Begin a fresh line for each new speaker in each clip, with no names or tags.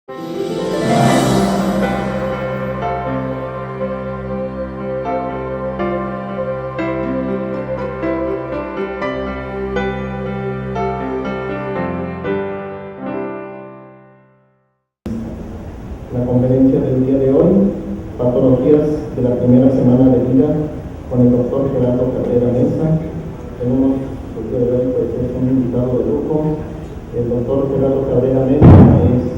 La conferencia del día de hoy, patologías de la primera semana de vida, con el doctor Gerardo Cabrera Mesa. Tenemos, usted de ver, pues es un invitado de lujo. El doctor Gerardo Cabrera Mesa es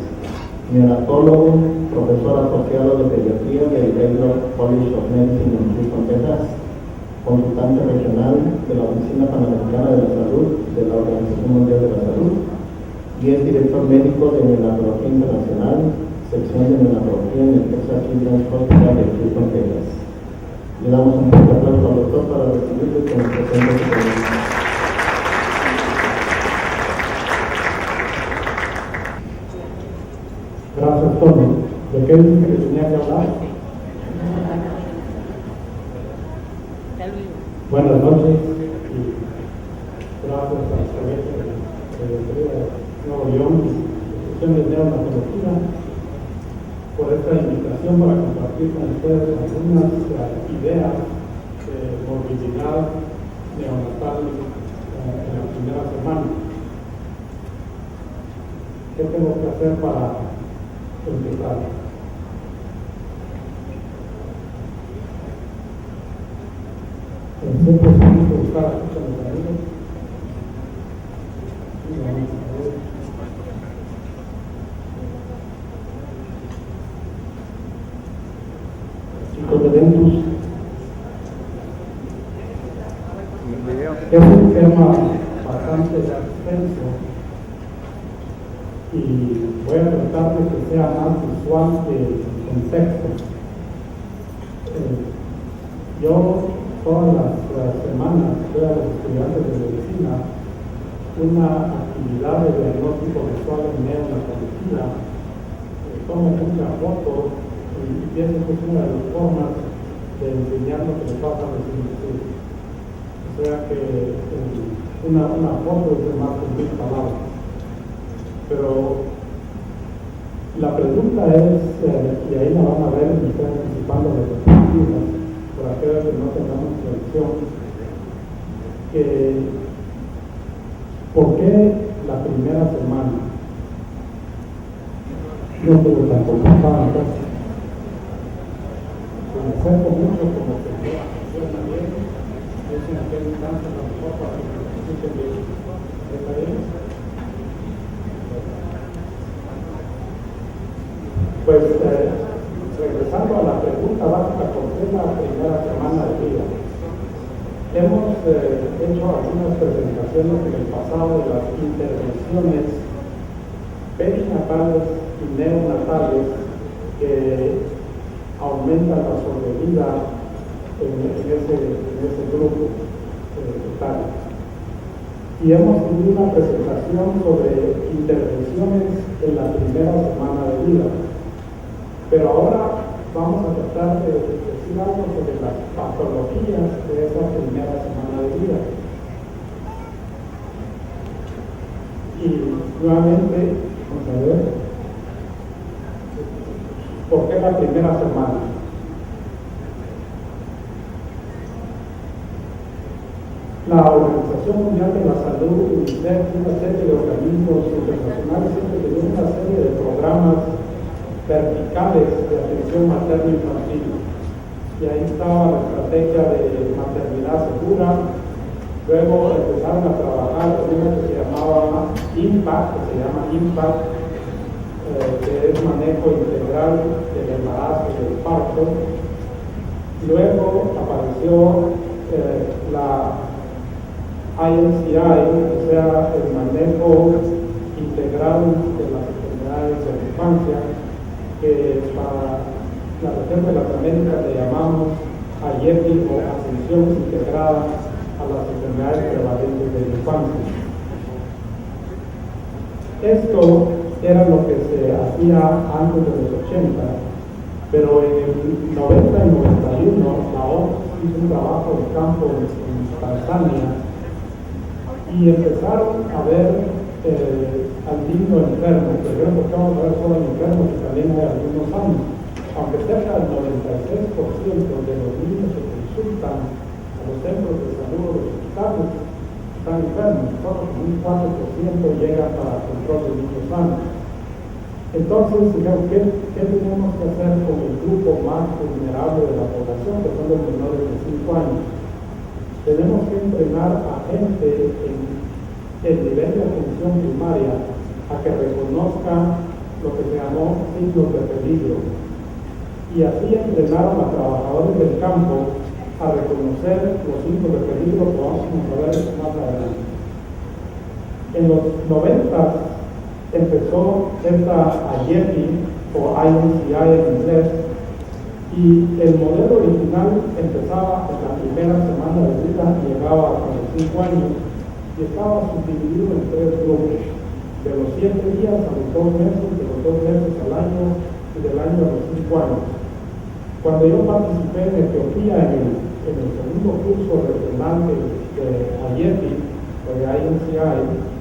neonatólogo, profesor asociado de pediatría del Baylor College of Medicine en Houston, Texas, consultante regional de la Oficina Panamericana de la Salud de la Organización Mundial de la Salud y es director médico de Neonatología Internacional, sección de neonatología en el Texas Children's Hospital de Houston, Texas. Le damos un fuerte aplauso al doctor para recibirle con el presente de su programa.
Gracias, Tony. ¿De qué dice que tenía que hablar? Buenas noches y gracias a la Secretaría de Nuevo León y Institución de Neonatología por esta invitación para compartir con ustedes algunas ideas de movilidad neonatal en la primera semana. ¿Qué tengo que hacer para empezar? Siempre es un buscar aquí con los amigos. Psicodelentus es un tema bastante extenso y voy a tratar de que sea más visual que el contexto. Yo todas las semanas doy a los estudiantes de medicina una actividad de diagnóstico visual en neonatología. Tomo muchas fotos y pienso que es una de las formas de enseñar lo que les pasa a los estudiantes. O sea que una foto es más que 1000 palabras. Pero la pregunta es, y ahí la van a ver, me estoy anticipando las perspectivas, para aquellos que no tengamos tradición, que ¿por qué la primera semana? No tuve tan complicada en casa. Me acerco mucho como que funciona bien, es en aquel instante a lo mejor para que me escuchen bien. ¿Está bien? Pues regresando a la pregunta básica, ¿por qué la primera semana de vida? Hemos hecho algunas presentaciones en el pasado de las intervenciones perinatales y neonatales que aumentan la sobrevida en ese grupo etario. Y hemos tenido una presentación sobre intervenciones en la primera semana de vida. Pero ahora vamos a tratar de decir algo sobre las patologías de esa primera semana de vida. Y nuevamente, vamos a ver, ¿por qué la primera semana? La Organización Mundial de la Salud, UNICEF, una serie de organismos internacionales siempre tienen una serie de programas verticales de atención materno-infantil. Y ahí estaba la estrategia de maternidad segura. Luego empezaron a trabajar en una que se llamaba IMPACT, que es manejo integral del embarazo y del parto. Luego apareció la INCI, o sea, el manejo integral de las enfermedades de la infancia, que para la región de las Américas le llamamos AYEPI o Atención Integrada a las Enfermedades Prevalentes de la Infancia. Esto era lo que se hacía antes de los 80, pero en el 90 y 91 la OMS hizo un trabajo de campo en Tanzania y empezaron a ver al niño enfermo. Por ejemplo, vamos a ver solo al enfermo que también hay algunos años. Aunque cerca del 96% de los niños que consultan a los centros de salud o los hospitales están enfermos, solo un 4% llega para control de niños sanos. Entonces, digamos, ¿qué tenemos que hacer con el grupo más vulnerable de la población, que son los menores de 5 años? Tenemos que entrenar a gente en el nivel de atención primaria a que reconozca lo que se llamó signos de peligro. Y así entrenaron a trabajadores del campo a reconocer los signos de peligro que vamos a ver más adelante. En los 90 empezó esta IEPI o INCI en inglés, y el modelo original empezaba en la primera semana de vida y llegaba hasta los 5 años, y estaba subdividido en 3 grupos, de los 7 días a los 2 meses, de los 2 meses al año y del año a los 5 años. Cuando yo participé en Etiopía en el segundo curso regional de IEPI o de INCI,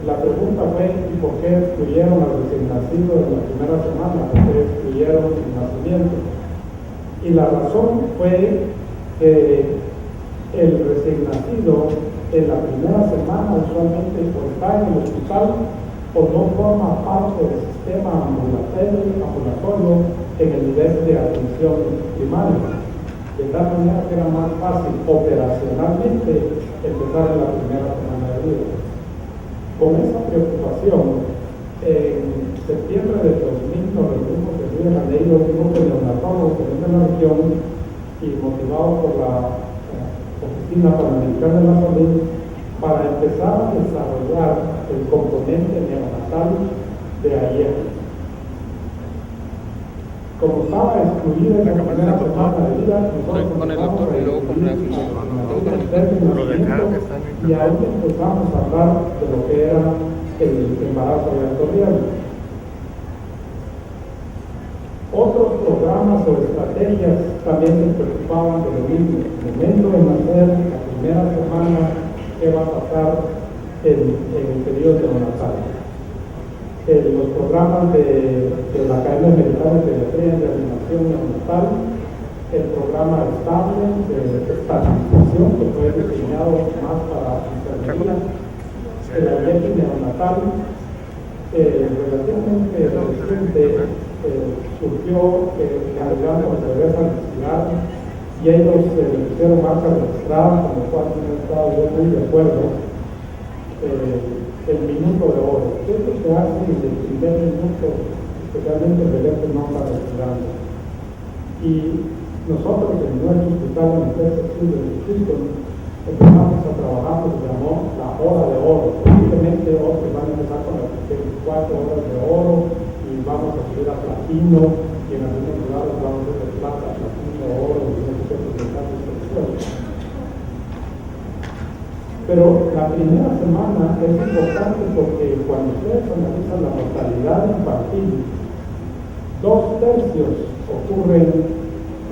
la pregunta fue: ¿y por qué excluyeron al recién nacido en la primera semana? ¿Por qué excluyeron el nacimiento? Y la razón fue que el recién nacido en la primera semana usualmente o está en el hospital o no forma parte del sistema ambulatorio en el nivel de atención primaria. De tal manera que era más fácil operacionalmente empezar en la primera semana de vida. Con esa preocupación, en septiembre de 2000 nos reunimos en Río de Janeiro, un grupo de neonatólogos de la región, y motivados por la Oficina Panamericana de la Salud, para empezar a desarrollar el componente neonatal de ayer. Como estaba excluida en la primera semana de vida, nosotros
con el doctor y luego con la
y ahí empezamos a hablar de lo que era el embarazo vectorial. Otros programas o estrategias también se preocupaban de lo mismo. En el momento de nacer, la primera semana, ¿qué va a pasar en el periodo neonatal? Los programas de la Academia Americana de Pediatría y Reanimación Neonatal, el programa estable de estabilización, que fue diseñado más para enfermería, el IEPI neonatal, relativamente reciente, surgió cargando los bebés al respirar, y ellos hicieron marca registrada, con lo cual no he estado yo muy de acuerdo. El minuto de oro. Esto se hace desde el primer minuto, especialmente el bebé que no está respirando. Y nosotros en nuestro hospital en el Texas de Houston empezamos a trabajar lo que se llamó la hora de oro. Posiblemente otros van a empezar con las 4 horas de oro y vamos a subir a platino, y en algunos lugares vamos a hacer plata, platino, oro, y no sé qué porcentaje de. Pero la primera semana es importante porque cuando ustedes analizan la mortalidad infantil, 2/3 ocurren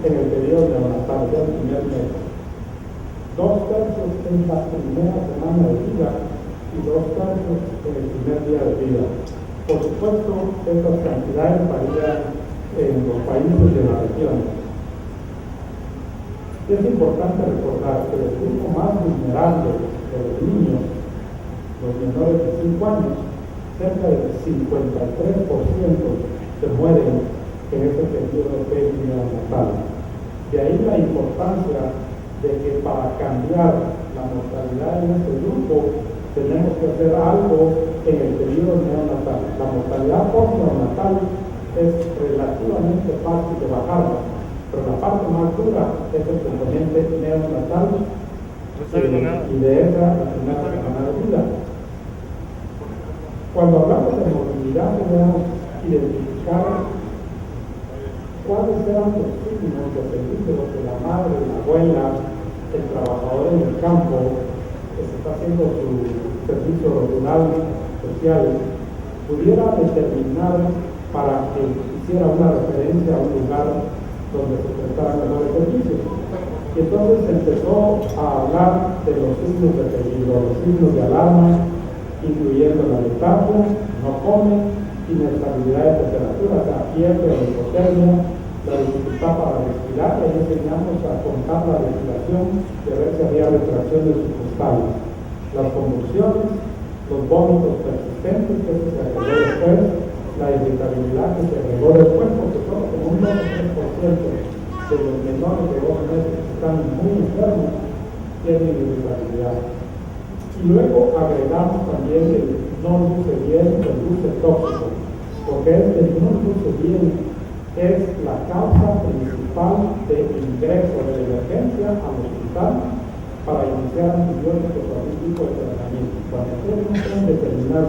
en el periodo neonatal, del primer mes. 2/3 en la primera semana de vida y 2/3 en el primer día de vida. Por supuesto, estas cantidades varían en los países de la región. Es importante recordar que el grupo más vulnerable de los niños, los menores de 5 años, cerca del 53% se mueren en ese periodo neonatal. De ahí la importancia de que para cambiar la mortalidad en este grupo tenemos que hacer algo en el periodo neonatal. La mortalidad postneonatal es relativamente fácil de bajarla, pero la parte más dura es el componente neonatal, y de esa la primera semana de vida. Cuando hablamos de movilidad, debemos identificar cuáles eran los signos de peligro que la madre, la abuela, el trabajador en el campo, que se está haciendo su servicio rural social, pudiera determinar para que hiciera una referencia a un lugar donde se prestaran mejores servicios. Y entonces empezó a hablar de los signos de peligro, los signos de alarma, incluyendo la letargia, no come, inestabilidad de temperatura, o sea, fiebre o hipotermia, la dificultad para respirar, y ahí enseñamos a contar la respiración y a ver si había retracción de sus costales. Las convulsiones, los vómitos persistentes, que eso se agregó después, la irritabilidad que se agregó después, porque solo como un 2 o 3% de los menores de 12 meses que están muy enfermos tienen irritabilidad. Y luego agregamos también el no luce bien o el luce tóxico, porque el no luce bien es la causa principal de ingreso de emergencia al hospital para iniciar antibióticos o algún tipo de tratamiento. Cuando ustedes no pueden determinar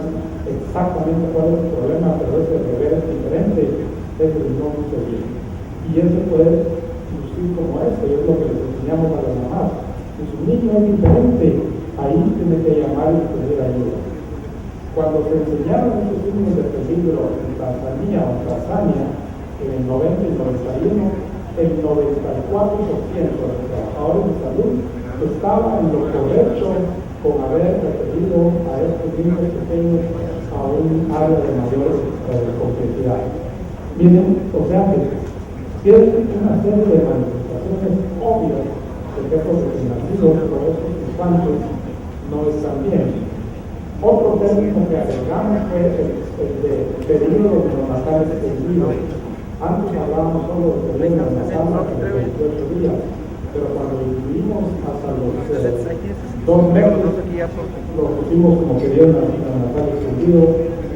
exactamente cuál es el problema, pero ese bebé es diferente, es el no luce bien. Y ese puede lucir como esto, y es lo que les enseñamos a las mamás. Si su niño es diferente, ahí tiene que llamar y pedir ayuda. Cuando se enseñaron esos signos de peligro en Tanzania o en Tanzania, en el 90 y 91, el 94% de los trabajadores de salud estaba en lo correcto con haber referido a estos niños pequeños a un área de mayor complejidad. Miren, o sea que tienen una serie de manifestaciones obvias de que estos recién nacidos o estos infantes no están bien. Otro término que agregamos fue el de periodo neonatal extendido. Antes hablábamos solo de periodo neonatal de 28 días, pero cuando incluimos hasta los 2 meses, lo pusimos como periodo neonatal extendido,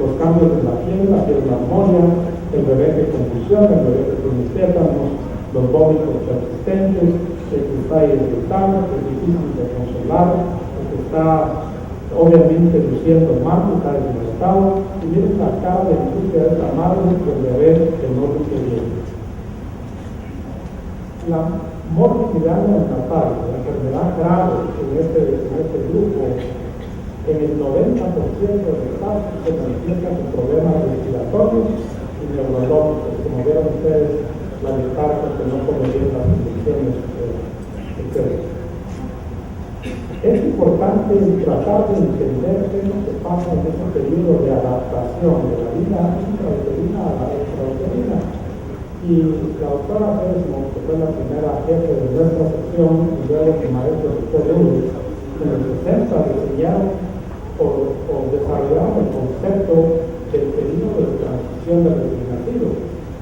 los cambios en la piel marmoria, el bebé que convulsiona, el bebé que tiene tétanos, los vómitos persistentes, el que está irritable, que es difícil de consolar, el que está obviamente luciendo mal, está deshidrastado, y miren la cara de angustia de esta madre del bebé que no luce bien. La morbilidad neonatal, la enfermedad grave en este grupo, en el 90% de los casos se manifiesta con problemas respiratorios y neurológicos, como vieron ustedes, la letargia que no come bien las infecciones, etc. Es importante tratar de entender qué es lo que pasa en este periodo de adaptación de la vida intrauterina a la extrauterina. Y la doctora Pérez, que fue la primera jefe de nuestra sección, y luego el maestro Dr. Luis, en los 60 diseñaron o desarrollaron el concepto del periodo de transición del recién nacido.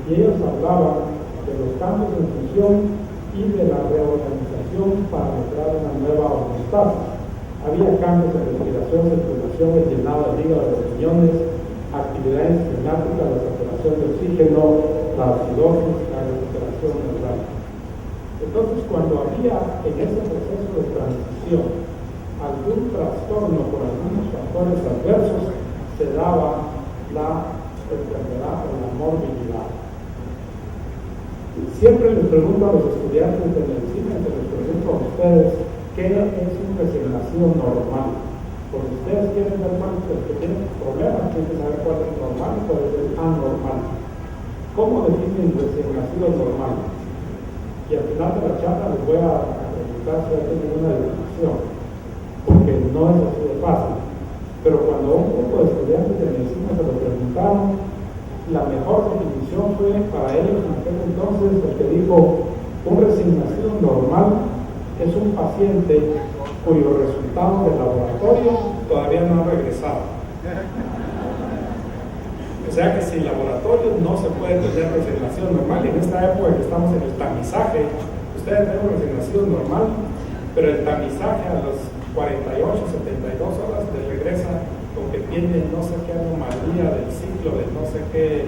Y ellos hablaban de los cambios en función y de la reorganización para lograr una nueva homeostasis. Había cambios en respiración, circulación, el llenado del hígado de los riñones, actividad enzimática, la saturación de oxígeno, la acidosis, la recuperación neural. Entonces, cuando había en ese proceso de transición algún trastorno por algunos factores adversos, se daba la enfermedad o la morbilidad. Siempre les pregunto a los estudiantes de medicina, se les pregunto a ustedes, ¿qué es un recién nacido normal? Porque ustedes quieren ver cuál es el que tiene problemas, tienen que saber cuál es normal y cuál es el anormal. ¿Cómo definen recién nacido normal? Y al final de la charla les voy a preguntar si hay una definición, porque no es así de fácil. Pero cuando un grupo de estudiantes de medicina se lo preguntaron, la mejor definición fue para ellos en aquel entonces el que dijo: un recién nacido normal es un paciente cuyos resultados de laboratorio todavía no han regresado. O sea que sin laboratorio no se puede tener recién nacido normal. Y en esta época que estamos en el tamizaje, ustedes ven un recién nacido normal, pero el tamizaje a las 48, 72 horas les regresa porque tiene no sé qué anomalía del ciclo, de no sé qué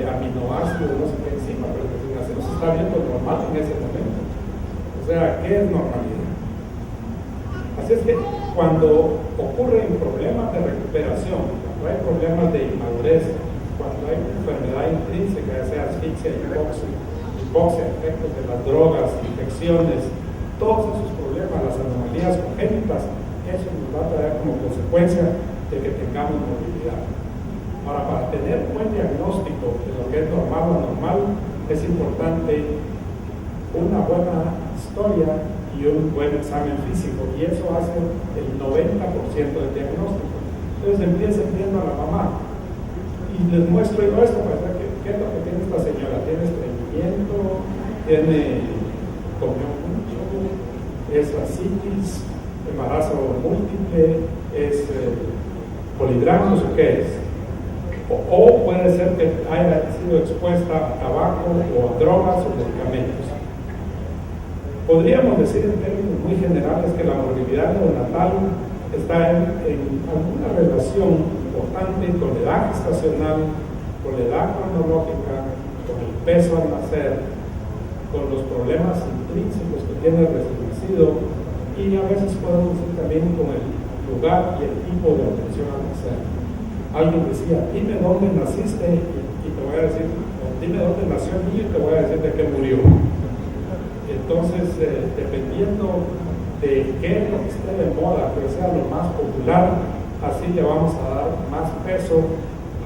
aminoácido, no sé qué enzima, pero el recién nacido se está viendo normal en ese momento. O sea, ¿qué es normalidad? Así es que cuando ocurren problemas de recuperación, cuando hay problemas de inmadurez, cuando hay enfermedad intrínseca, ya sea asfixia, hipoxia, efectos de las drogas, infecciones, todos esos problemas, las anomalías congénitas, eso nos va a traer como consecuencia de que tengamos movilidad. Ahora, para tener un buen diagnóstico de lo que es normal o anormal, es importante una buena historia y un buen examen físico, y eso hace el 90% del diagnóstico. Entonces empiezan viendo a la mamá y les muestro yo esto para ver qué es lo que tiene esta señora. Tiene estreñimiento, comió mucho, es ascitis, embarazo múltiple, es polidramus o qué es. O puede ser que haya sido expuesta a tabaco o a drogas o medicamentos. Podríamos decir en términos muy generales que la morbilidad neonatal está en alguna relación importante con la edad gestacional, con la edad cronológica, con el peso al nacer, con los problemas intrínsecos que tiene el recién nacido y a veces podemos decir también con el lugar y el tipo de atención al nacer. Alguien decía, dime dónde naciste y te voy a decir, dime dónde nació el niño y te voy a decir de qué murió. Entonces, dependiendo de qué es lo que esté de moda, que sea lo más popular, así le vamos a dar más peso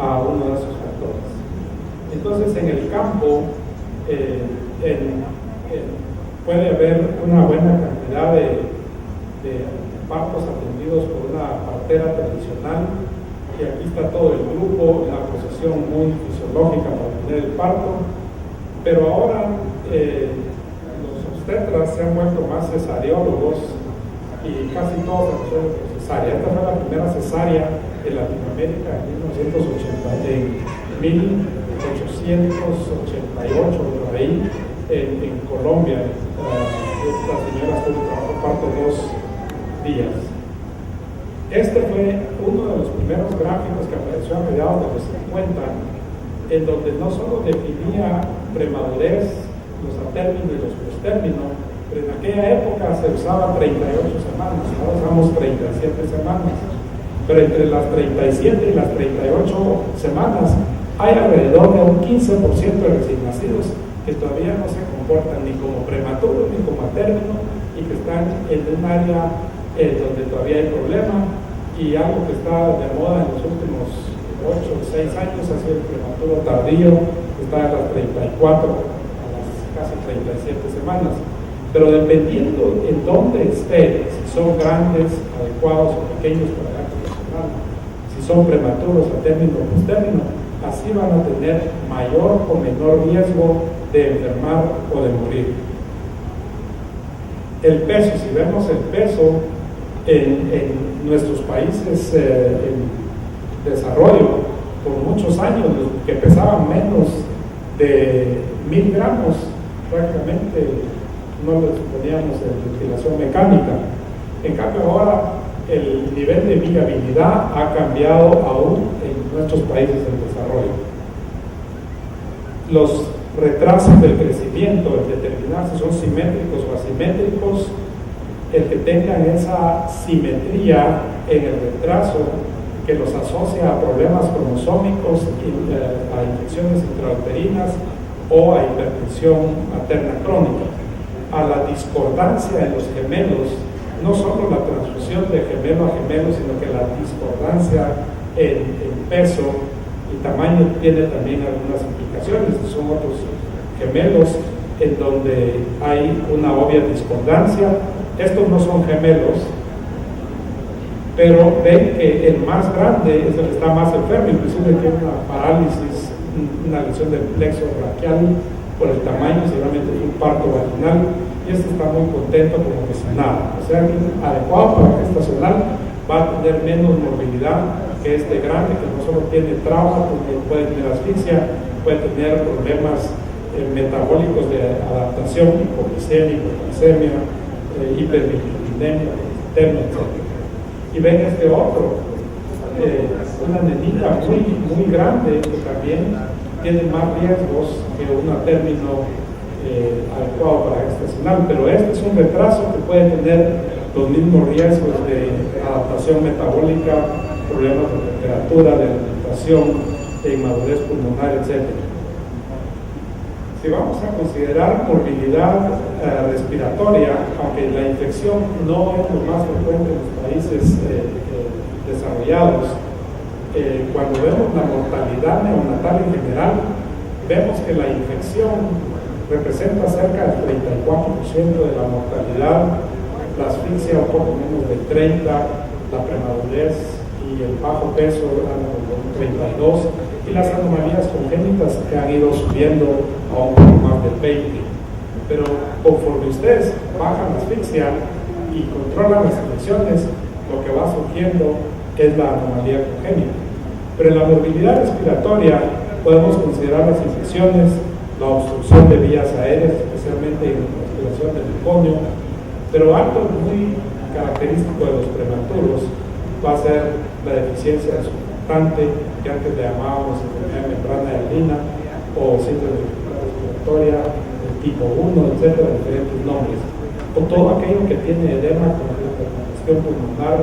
a uno de esos factores. Entonces, en el campo puede haber una buena cantidad de partos atendidos por una partera tradicional, y aquí está todo el grupo, la posición muy fisiológica para tener el parto, pero ahora los obstetras se han vuelto más cesariólogos y casi todos han sido por cesárea. Esta fue la primera cesárea en Latinoamérica en 1888, por ahí, en Colombia. Esta señora tuvo parto 2 días. Este fue uno de los primeros gráficos que apareció a mediados de los 50, en donde no solo definía premadurez, los atérminos y los postérminos, pero en aquella época se usaba 38 semanas, ahora usamos 37 semanas. Pero entre las 37 y las 38 semanas hay alrededor de un 15% de recién nacidos que todavía no se comportan ni como prematuros ni como a término y que están en un área donde todavía hay problema, y algo que está de moda en los últimos 8 o 6 años ha sido el prematuro tardío, que está a las 34, a las casi 37 semanas. Pero dependiendo en dónde esté, si son grandes, adecuados o pequeños para el acto nacional, si son prematuros a término o postérmino, así van a tener mayor o menor riesgo de enfermar o de morir. El peso, si vemos el peso en nuestros países en desarrollo, por muchos años, que pesaban menos de 1000 gramos, prácticamente no les poníamos en ventilación mecánica. En cambio ahora el nivel de viabilidad ha cambiado aún en nuestros países en desarrollo. Los retrasos del crecimiento, el determinar si son simétricos o asimétricos, el que tengan esa simetría en el retraso que los asocia a problemas cromosómicos, a infecciones intrauterinas o a hipertensión materna crónica, a la discordancia en los gemelos, no solo la transfusión de gemelo a gemelo, sino que la discordancia en peso y tamaño tiene también algunas implicaciones. Son otros gemelos en donde hay una obvia discordancia. Estos no son gemelos, pero ven que el más grande es el que está más enfermo, inclusive tiene una parálisis, una lesión del plexo braquial por el tamaño, seguramente es un parto vaginal, y este está muy contento como que sin nada. O sea, adecuado para gestacional, va a tener menos morbilidad que este grande, que no solo tiene trauma, porque puede tener asfixia, puede tener problemas metabólicos de adaptación, hipoglicemia, hipoglicemia, hiperbilirubinemiia, etc. Y ven este otro, una nenita muy grande que también tiene más riesgos que un término adecuado para gestacional, pero este es un retraso que puede tener los mismos riesgos de adaptación metabólica, problemas de temperatura, de alimentación, de inmadurez pulmonar, etc. Si vamos a considerar morbilidad respiratoria, aunque la infección no es lo más frecuente en los países desarrollados, cuando vemos la mortalidad neonatal en general, vemos que la infección representa cerca del 34% de la mortalidad, la asfixia un poco menos del 30%, la premadurez y y el bajo peso anda con 32, y las anomalías congénitas que han ido subiendo a un poco más del 20. Pero conforme ustedes bajan la asfixia y controlan las infecciones, lo que va surgiendo es la anomalía congénita. Pero en la morbilidad respiratoria podemos considerar las infecciones, la obstrucción de vías aéreas, especialmente en la respiración del pulmón, pero algo muy característico de los prematuros va a ser la deficiencia de surfactante, que antes le llamábamos enfermedad de membrana hialina o síndrome de dificultad respiratoria, el tipo 1, etcétera, diferentes nombres. O todo aquello que tiene edema como la hipertensión pulmonar,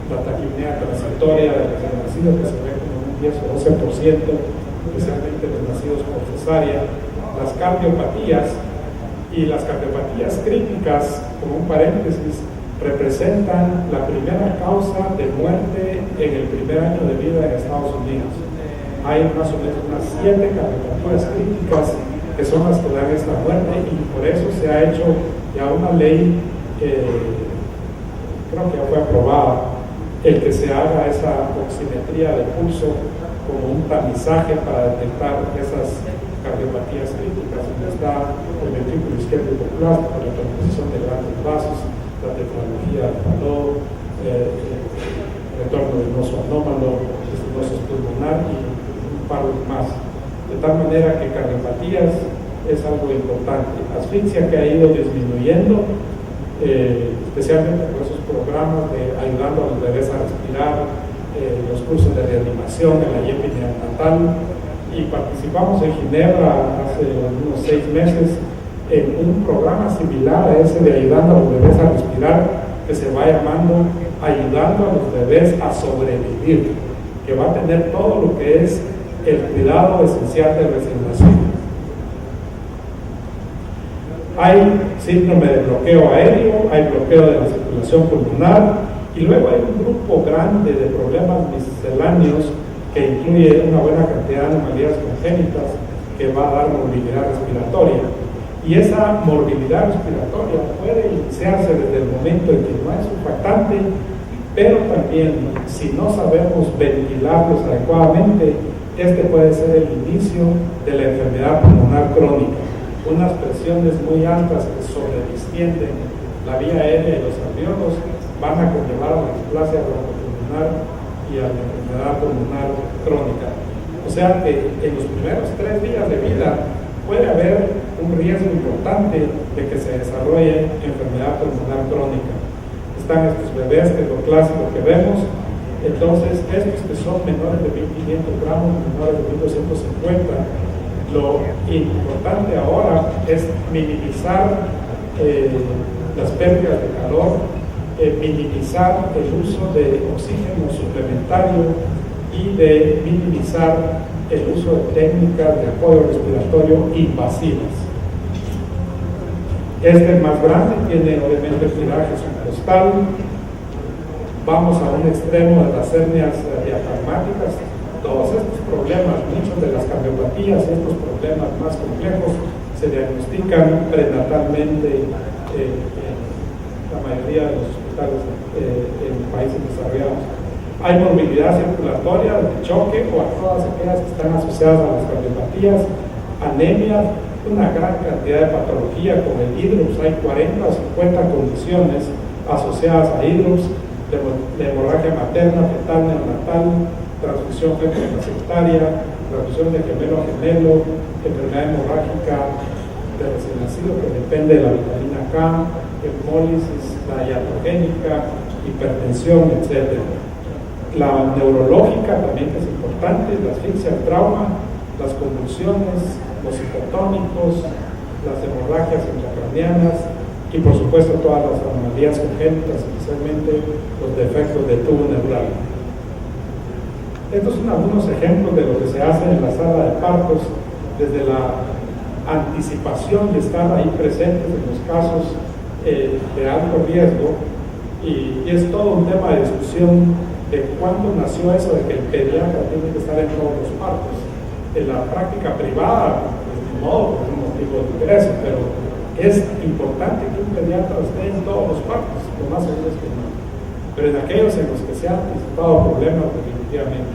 la taquipnea transitoria de los nacidos, que se ve como un 10 o 12%, especialmente los nacidos por cesárea, las cardiopatías, y las cardiopatías críticas, como un paréntesis, representan la primera causa de muerte en el primer año de vida en Estados Unidos. Hay más o menos unas 7 cardiopatías críticas que son las que dan esta muerte, y por eso se ha hecho ya una ley, creo que ya fue aprobada, el que se haga esa oximetría de pulso como un tamizaje para detectar esas cardiopatías críticas, donde está el ventrículo izquierdo hipoplástico, la transposición de grandes vasos, la tefalogía del Fallot, retorno venoso anómalo, estenosis pulmonar y un par más. De tal manera que cardiopatías es algo importante. Asfixia que ha ido disminuyendo, especialmente por esos programas de ayudando a los bebés a respirar, los cursos de reanimación en la IEPI neonatal, y participamos en Ginebra hace unos 6 meses en un programa similar a ese de ayudando a los bebés a respirar, que se va llamando Ayudando a los bebés a sobrevivir, que va a tener todo lo que es el cuidado esencial del recién nacido. Hay síndrome de bloqueo aéreo, hay bloqueo de la circulación pulmonar, y luego hay un grupo grande de problemas misceláneos que incluye una buena cantidad de anomalías congénitas que va a dar morbilidad respiratoria. Y esa morbilidad respiratoria puede iniciarse desde el momento en que no hay surfactante, pero también si no sabemos ventilarlos adecuadamente, este puede ser el inicio de la enfermedad pulmonar crónica. Unas presiones muy altas que sobredistienden la vía aérea y los alveolos van a conllevar a la displasia broncopulmonar y a la enfermedad pulmonar crónica. O sea que en los primeros 3 días de vida puede haber un riesgo importante de que se desarrolle enfermedad pulmonar crónica. Están estos bebés, que es lo clásico que vemos. Entonces, estos que son menores de 1.500 gramos, menores de 1.250, lo importante ahora es minimizar las pérdidas de calor, minimizar el uso de oxígeno suplementario y de minimizar el uso de técnicas de apoyo respiratorio invasivas. Este es más grande, tiene obviamente tiraje subcostal. Vamos a un extremo de las hernias diafragmáticas. Todos estos problemas, muchas de las cardiopatías, estos problemas más complejos, se diagnostican prenatalmente en la mayoría de los hospitales en países desarrollados. Hay morbilidad circulatoria de choque o a todas aquellas que están asociadas a las cardiopatías, anemia, una gran cantidad de patología con el hidrops. Hay 40 o 50 condiciones asociadas a hidrops, de hemorragia materna, fetal, neonatal, transfusión feto-placentaria, transfusión de gemelo a gemelo, enfermedad hemorrágica de recién nacido que depende de la vitamina K, hemólisis, la iatrogénica, hipertensión, etc. La neurológica también, que es importante, la asfixia, el trauma, las convulsiones, los hipotónicos, las hemorragias intracraneanas y por supuesto todas las anomalías congénitas, especialmente los defectos del tubo neural. Estos son algunos ejemplos de lo que se hace en la sala de partos, desde la anticipación y estar ahí presentes en los casos de alto riesgo, y es todo un tema de discusión de cuándo nació eso de que el pediatra tiene que estar en todos los partos. En la práctica privada, pues de modo, por un motivo de ingreso, pero es importante que un pediatra esté en todos los partos, lo más seguro es que no. pero en aquellos en los que se han presentado problemas definitivamente.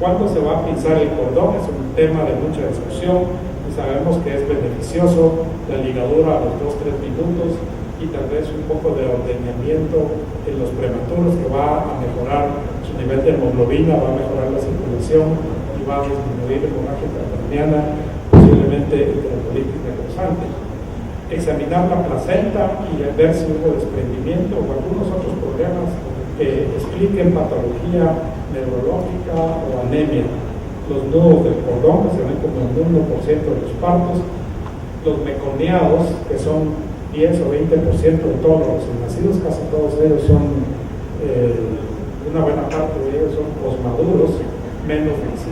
¿Cuándo se va a pinzar el cordón? Es un tema de mucha discusión y sabemos que es beneficioso la ligadura a los 2-3 minutos y tal vez un poco de ordenamiento en los prematuros que va a mejorar su nivel de hemoglobina, va a mejorar la circulación y va a disminuir la hemorragia intracraniana, posiblemente enterocolitis necrosante. Examinar la placenta y ver si hubo desprendimiento o algunos otros problemas que expliquen patología neurológica o anemia. Los nudos del cordón, que se ven como el 1% de los partos, los meconiados, que son 10 o 20% de todos los recién nacidos, casi todos ellos son, una buena parte de ellos son posmaduros, menos del 5%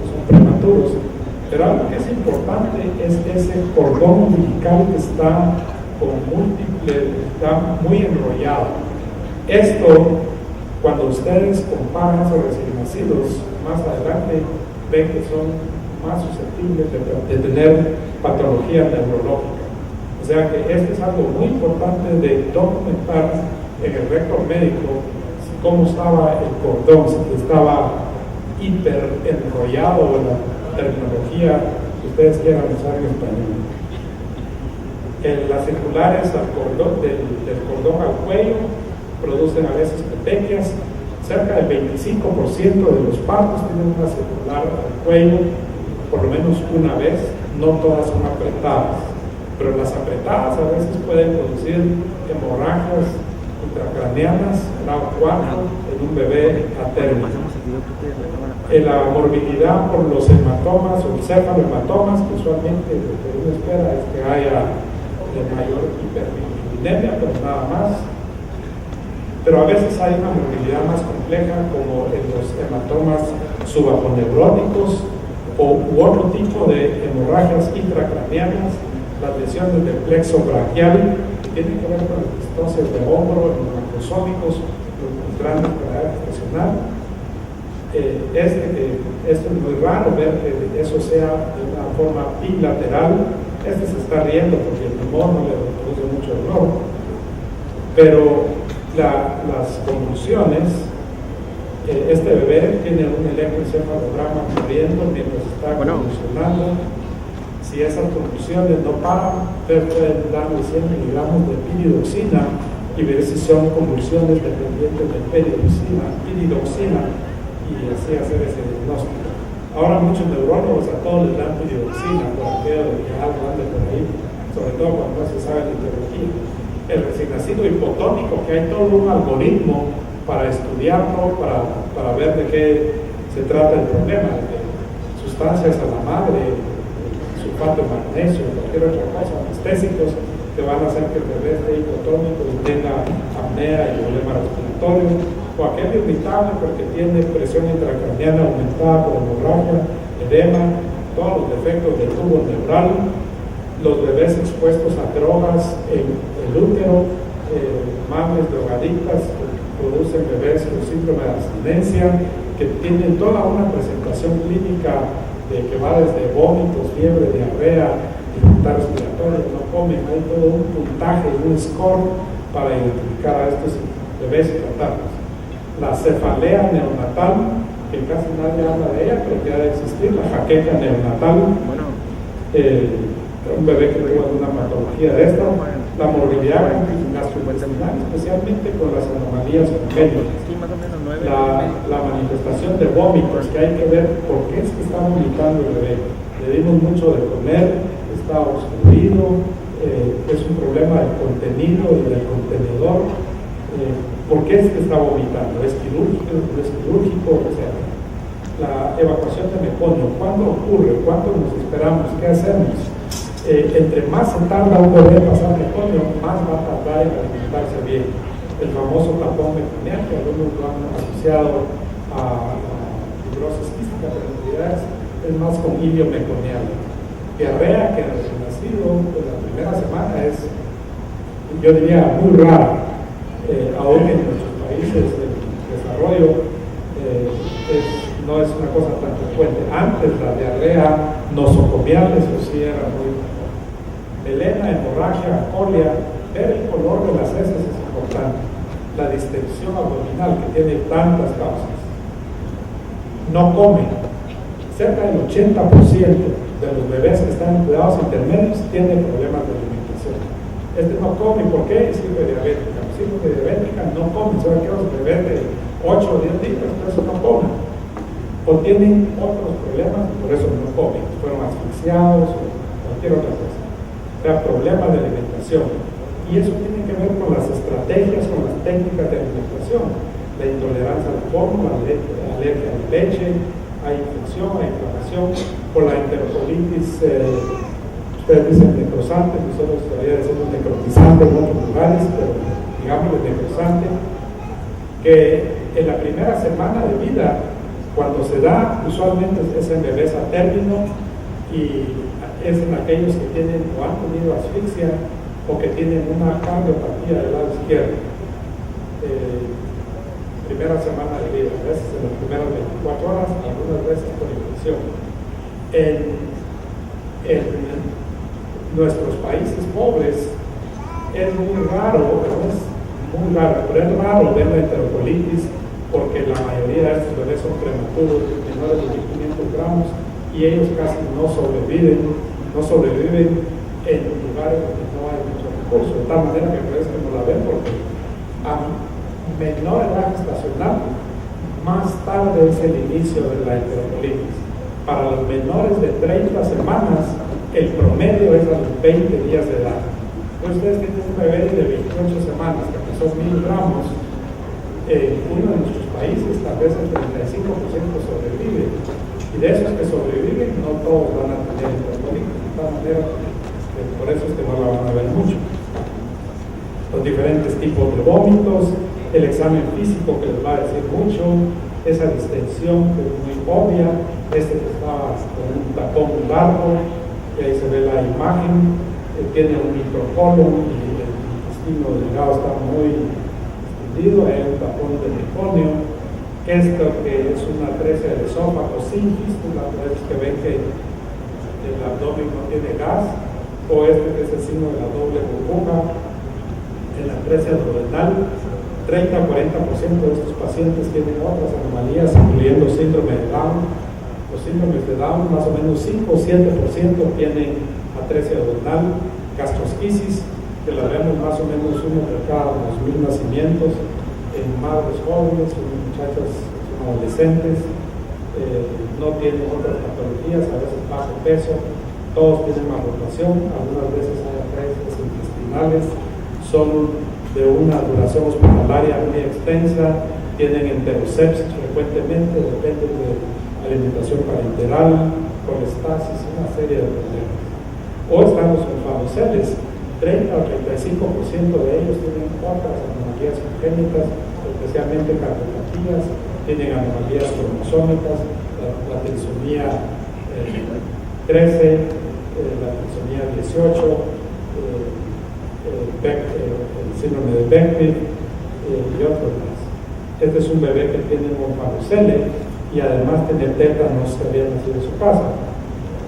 son prematuros. Pero algo que es importante es ese cordón umbilical que está está muy enrollado. Esto, cuando ustedes comparan esos recién nacidos, más adelante ven que son más susceptibles de tener patología neurológica. O sea que esto es algo muy importante de documentar en el récord médico cómo estaba el cordón, si estaba hiper enrollado o la terminología que ustedes quieran usar en español. Las circulares del cordón al cuello producen a veces petequias. Cerca del 25% de los partos tienen una circular al cuello por lo menos una vez, no todas son apretadas, pero las apretadas a veces pueden producir hemorragias intracraneanas, grado 4 en un bebé a término. La morbilidad por los hematomas o cefalohematomas, que usualmente lo que uno espera es que haya mayor hiperbilirubinemia, pero nada más. Pero a veces hay una morbilidad más compleja, como en los hematomas subaponeuróticos u otro tipo de hemorragias intracraneanas, las lesiones del plexo braquial, que tienen que ver con las distocias de hombro, los macrosómicos, los grandes para gestacional. Esto es muy raro ver que eso sea de una forma bilateral. Se está riendo porque el tumor no le produce mucho dolor, pero las convulsiones, este bebé tiene un electroencefalograma corriendo mientras está convulsionando. Si esas convulsiones no paran, ustedes pueden darle 100 miligramos de piridoxina y ver si son convulsiones dependientes de piridoxina y así hacer ese diagnóstico. Ahora muchos neurólogos a todos les dan piridoxina por aquello de que algo ande por ahí, sobre todo cuando no se sabe la etiología. El recién nacido hipotónico, que hay todo un algoritmo para estudiarlo, para ver de qué se trata el problema, de sustancias a la madre, sulfato de magnesio, cualquier otra cosa, anestésicos que van a hacer que el bebé esté hipotónico y tenga apnea y problema respiratorio, o aquel irritable porque tiene presión intracraniana aumentada por hemorragia, edema, todos los defectos del tubo neural, los bebés expuestos a drogas en el útero, madres drogadictas que producen bebés con síndrome de abstinencia, que tienen toda una presentación clínica de que va desde vómitos, fiebre, diarrea, dificultad respiratoria, no comen. Hay todo un puntaje, un score para identificar a estos bebés y tratarlos. La cefalea neonatal, que casi nadie habla de ella, pero que ha de existir, la jaqueca neonatal. Un bebé que tuvo una patología de esta, la morbilidad gastrointestinal, especialmente con las anomalías congénitas, la manifestación de vómitos, que hay que ver por qué es que está vomitando el bebé. Le dimos mucho de comer, está obstruido, es un problema del contenido y del contenedor. ¿Por qué es que está vomitando? ¿Es quirúrgico? ¿Es quirúrgico? O sea, la evacuación de meconio, ¿cuándo ocurre? ¿Cuánto nos esperamos? ¿Qué hacemos? Entre más se tarda un bebé en pasar meconio, más va a tardar en alimentarse bien. El famoso tapón meconial, que algunos lo han asociado a fibrosis quística, pero en realidad es más con ilio meconial. Diarrea, que en el recién nacido, en la primera semana es, yo diría, muy rara. Aún en nuestros países de desarrollo no es una cosa tan frecuente. Antes la diarrea nosocomial, eso sí era muy melena, hemorragia, colia. Ver el color de las heces es importante. la distensión abdominal, que tiene tantas causas. No come. Cerca del 80% de los bebés que están en cuidados intermedios tienen problemas de alimentación. Este no come, ¿por qué? Es hijo de diabética. Los hijos de diabética no comen, son aquellos bebés de 8 o 10 días, por eso no comen. O tienen otros problemas, por eso no comen. Fueron asfixiados o cualquier otra cosa. O sea, problemas de alimentación. Y eso tiene que ver con las estrategias, con las técnicas de alimentación. La intolerancia a la fórmula, la alergia a la leche, hay infección, hay inflamación, por la enterocolitis, ustedes dicen necrosante, nosotros todavía decimos necrotizante en otros lugares, pero digamos necrosante, que en la primera semana de vida, cuando se da, usualmente es en bebés a término y es en aquellos que tienen o han tenido asfixia o que tienen una cardiopatía del lado izquierdo. Primera semana de vida, a veces en las primeras 24 horas, algunas veces por infección. En nuestros países pobres es muy raro, pero es ver la enterocolitis, porque la mayoría de estos bebés son prematuros, menores de 1.500 gramos, y ellos casi no sobreviven en lugares donde no hay mucho recurso, de tal manera que parece que no la ven, porque a menor edad gestacional, más tarde es el inicio de la enterocolitis. Para los menores de 30 semanas, el promedio es a los 20 días de edad. Entonces, ustedes tienen un bebé de 28 semanas, que pesó 1.000 gramos, uno de nuestros países, tal vez el 35% sobrevive. Y de esos que sobreviven, no todos van a tener enterocolitis, de tal manera que por eso es que no la van a ver mucho. Los diferentes tipos de vómitos, el examen físico que les va a decir mucho, esa distensión que es muy obvia, que está con un tapón muy largo, y ahí se ve la imagen, tiene un microcolon y el intestino delgado está muy extendido, hay un tapón de meconio, esto que es una atresia del esófago sin fístula, es que ven que el abdomen no tiene gas, o este que es el signo de la doble burbuja, en la atresia duodenal. 30 a 40% de estos pacientes tienen otras anomalías, incluyendo síndrome de Down. Los síndromes de Down, más o menos 5 o 7% tienen atresia duodenal, gastrosquisis, que la vemos más o menos uno por cada 2.000 nacimientos en madres jóvenes, en muchachas adolescentes, no tienen otras patologías, a veces bajo peso, todos tienen malformación, algunas veces hay atresias intestinales, son de una duración hospitalaria muy extensa, tienen enterosepsis frecuentemente, dependen de alimentación parenteral, colestasis, una serie de problemas. O están los sulfanoceles, 30 o 35% de ellos tienen otras anomalías congénitas, especialmente cardiopatías, tienen anomalías cromosómicas, la trisomía 13, la trisomía 18, el síndrome de Bechdel y otros más. Este es un bebé que tiene morfanoceles y además tiene tétanos que habían nacido en su casa.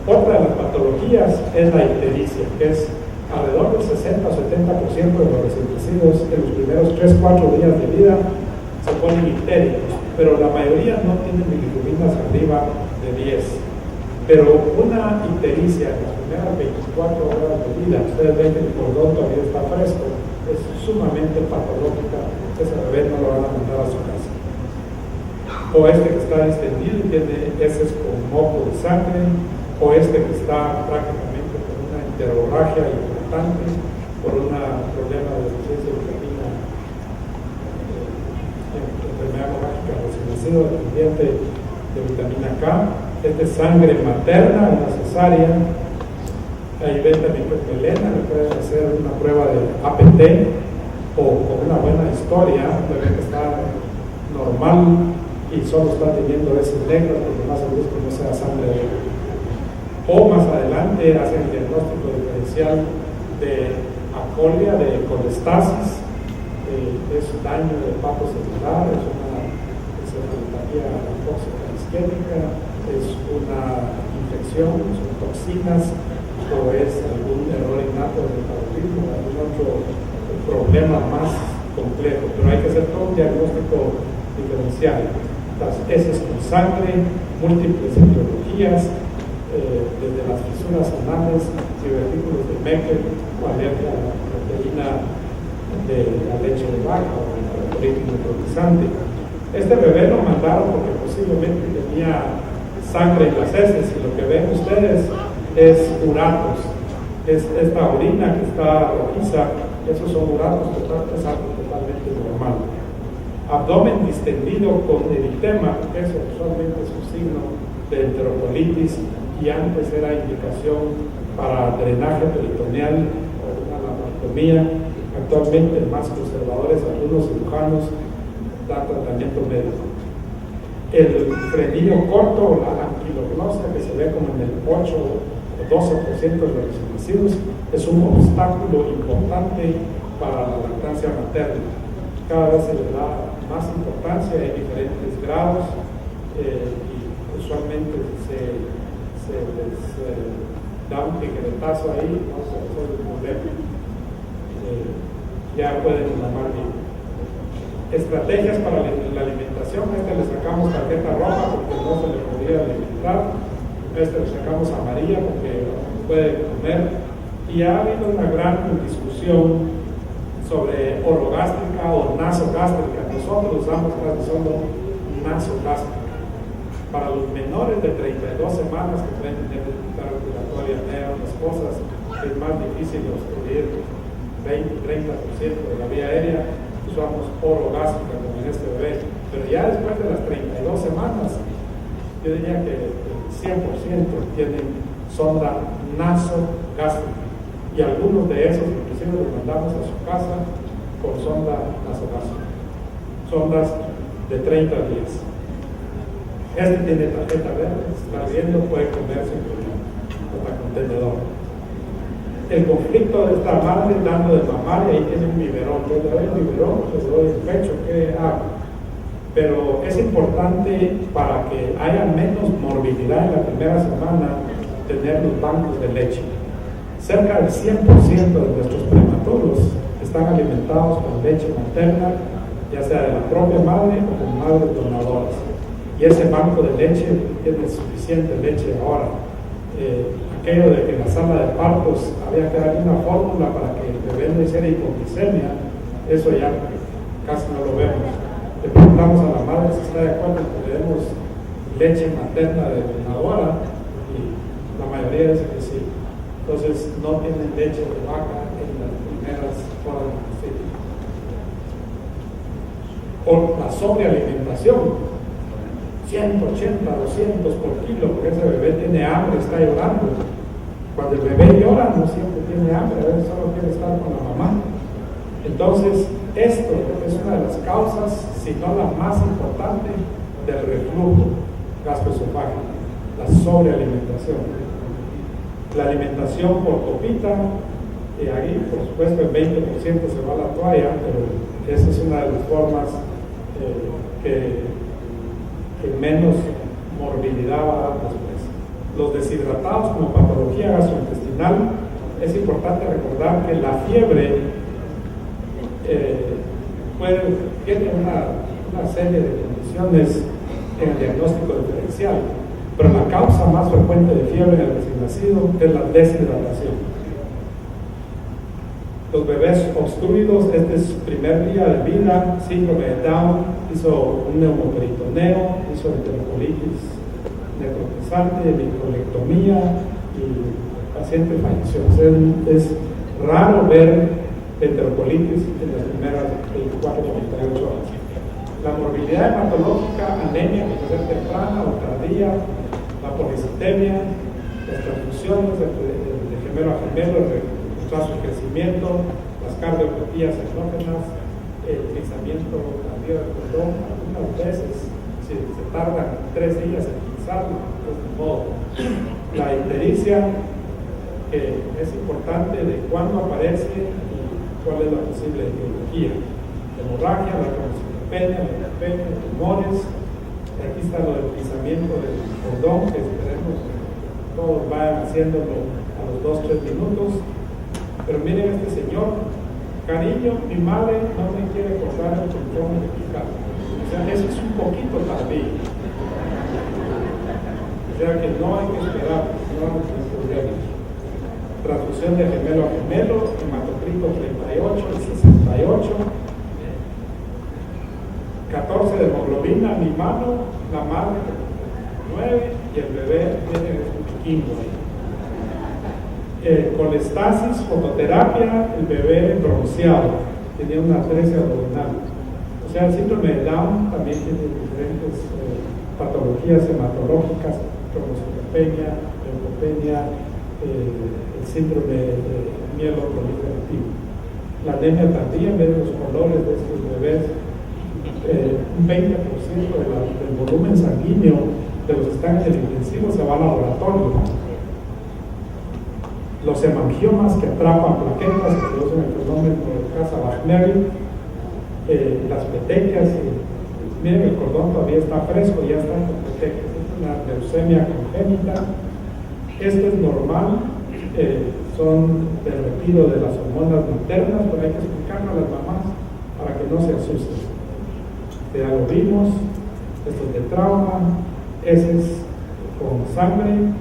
Otra de las patologías es la ictericia, que es alrededor del 60 o 70% de los recién nacidos en los primeros 3-4 días de vida se ponen ictéricos, pero la mayoría no tienen bilirrubinas arriba de 10. Pero una ictericia en las primeras 24 horas de vida, ustedes ven que el cordón todavía está fresco, es sumamente patológica, ese bebé no lo van a mandar a su casa. O este que está extendido y tiene heces con moco de sangre, o este que está prácticamente con una enterorragia importante por un problema de deficiencia de vitamina, enfermedad hemorrágica recién nacido, dependiente de vitamina K. Este es sangre materna, una cesárea. Ahí ven también con melena, le pueden hacer una prueba de APT o con una buena historia, un bebé que está normal y solo está teniendo heces negras, porque más seguro es que no sea sangre de él. O más adelante hacen el diagnóstico diferencial de acolia, de colestasis, es daño del pato celular, es una encefalopatía tóxica isquémica, es una infección, son toxinas, o es algún error innato del metabolismo, algún otro problema más complejo, pero hay que hacer todo un diagnóstico diferencial. Las heces con sangre, múltiples etiologías, desde las fisuras anales, divertículos de Meckel, o alergia a la proteína de la leche de vaca o el colitis necrotizante. Este bebé lo mandaron porque posiblemente tenía sangre en las heces, y lo que ven ustedes es uratos. Es esta orina que está rojiza, esos son uratos, es algo totalmente normal. Abdomen distendido con eritema, eso usualmente es un signo de enterocolitis, y antes era indicación para drenaje peritoneal o una laparotomía. Actualmente, más conservadores, algunos cirujanos dan tratamiento médico. El frenillo corto, o la anquiloglosia, que se ve como en el 8 o 12% de los nacidos, es un obstáculo importante para la lactancia materna. Cada vez se le da más importancia en diferentes grados, y usualmente se les da un tijeretazo ahí, no se resuelve el problema. Ya pueden mamar bien. Estrategias para la alimentación. A este le sacamos tarjeta roja porque no se le podía alimentar. A este le sacamos amarilla porque puede comer. Y ha habido una gran discusión sobre orogástrica o nasogástrica. Nosotros usamos casi solo nasogástrica. Para los menores de 32 semanas que pueden tener dificultad respiratoria, otras cosas, es más difícil obstruir 20-30% de la vía aérea, usamos orogástrica como en este bebé. Pero ya después de las 32 semanas, yo diría que el 100% tienen sonda nasogástrica, y algunos de esos inclusive los mandamos a su casa con sonda nasogástrica, sondas de 30 días. Este tiene tarjeta verde, está viendo, puede comer sin problema, hasta con tenedor. El conflicto de esta madre dando de mamar, y ahí tiene un biberón. Yo le doy el biberón, le doy el pecho, ¿qué hago? Pero es importante, para que haya menos morbilidad en la primera semana, tener los bancos de leche. Cerca del 100% de nuestros prematuros están alimentados con leche materna, ya sea de la propia madre o con madres donadoras. Y ese banco de leche tiene suficiente leche ahora. Aquello de que en la sala de partos había que darle una fórmula para que el bebé no hiciera hipoglicemia, eso ya casi no lo vemos. Le preguntamos a la madre si está de acuerdo que le demos leche materna de donadora, y la mayoría dice que sí. Entonces no tienen leche de vaca en las primeras horas de nacimiento. Por la sobrealimentación, 180, 200 por kilo, porque ese bebé tiene hambre, está llorando. Cuando el bebé llora, no siempre tiene hambre, a veces solo quiere estar con la mamá. Entonces, esto es una de las causas, si no la más importante, del reflujo gastroesofágico, la sobrealimentación. La alimentación por copita, y ahí, por supuesto, el 20% se va a la toalla, pero esa es una de las formas que menos morbilidad va a dar después. Los deshidratados como patología gastrointestinal, es importante recordar que la fiebre tiene una serie de condiciones en el diagnóstico diferencial, pero la causa más frecuente de fiebre en el recién nacido es la deshidratación. Los bebés obstruidos, este es su primer día de vida, síndrome de Down, hizo un neumoperitoneo, hizo enterocolitis necrotizante, microlectomía, y el paciente falleció. Es raro ver enterocolitis en las primeras 24-48 horas. La morbilidad hematológica, anemia, que puede ser temprana o tardía, la policitemia, las transfusiones de gemelo a gemelo, el retraso de crecimiento, las cardiopatías exógenas, el frisamiento tardío del cordón. Algunas veces, si se tardan 3 días en frisarlo, pues de modo. La ictericia, que es importante de cuándo aparece y cuál es la posible etiología. Hemorragia, la trombocitopenia, tumores. Aquí está lo del frisamiento del cordón, que esperemos que todos vayan haciéndolo a los 2-3 minutos. Pero miren este señor, Cariño, mi madre no me quiere cortar el chichón de picar. O sea, eso es un poquito tardío. O sea que no hay que esperar, no hay que estudiar. Transfusión de gemelo a gemelo, hematocrito 38 y 68. 14 de hemoglobina, mi mano, la madre 9 y el bebé tiene un piquingo ahí. Colestasis, fototerapia, el bebé bronceado, tenía una atresia abdominal. O sea, el síndrome de Down también tiene diferentes patologías hematológicas, trombocitopenia, leucopenia, el síndrome de mieloproliferativo. La anemia tardía, en vez de los colores de estos bebés, un 20% del volumen sanguíneo de los que están en el intensivo se va al laboratorio. Los hemangiomas que atrapan plaquetas, que producen el fenómeno de Casa-Wagner, las petequias, miren, el cordón todavía está fresco, ya están con petequias. Esta es una leucemia congénita. Esto es normal, son del retiro de las hormonas maternas, pero hay que explicarlo a las mamás para que no se asusten. Ya lo vimos, esto es de trauma, ese es con sangre.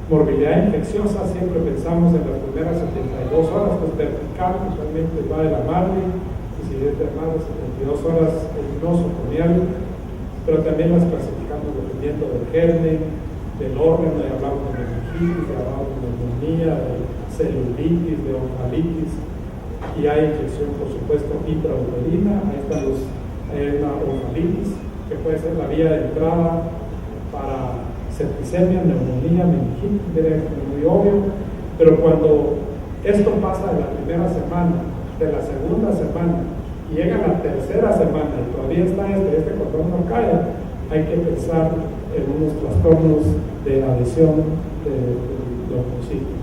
Morbilidad infecciosa, siempre pensamos en las primeras 72 horas, que es vertical, usualmente va de la madre, y si es de madre, 72 horas es nosocomial, pero también las clasificamos dependiendo del germen, del órgano, y hablamos de meningitis, hablamos de neumonía, de celulitis, de oncalitis, y hay infección, por supuesto, intrauterina. Hay una oncalitis, que puede ser la vía de entrada para septicemia, neumonía, meningitis, es muy obvio, pero cuando esto pasa de la primera semana, de la segunda semana, y llega a la tercera semana y todavía está este cordón no cae, hay que pensar en unos trastornos de adhesión de leucocitos.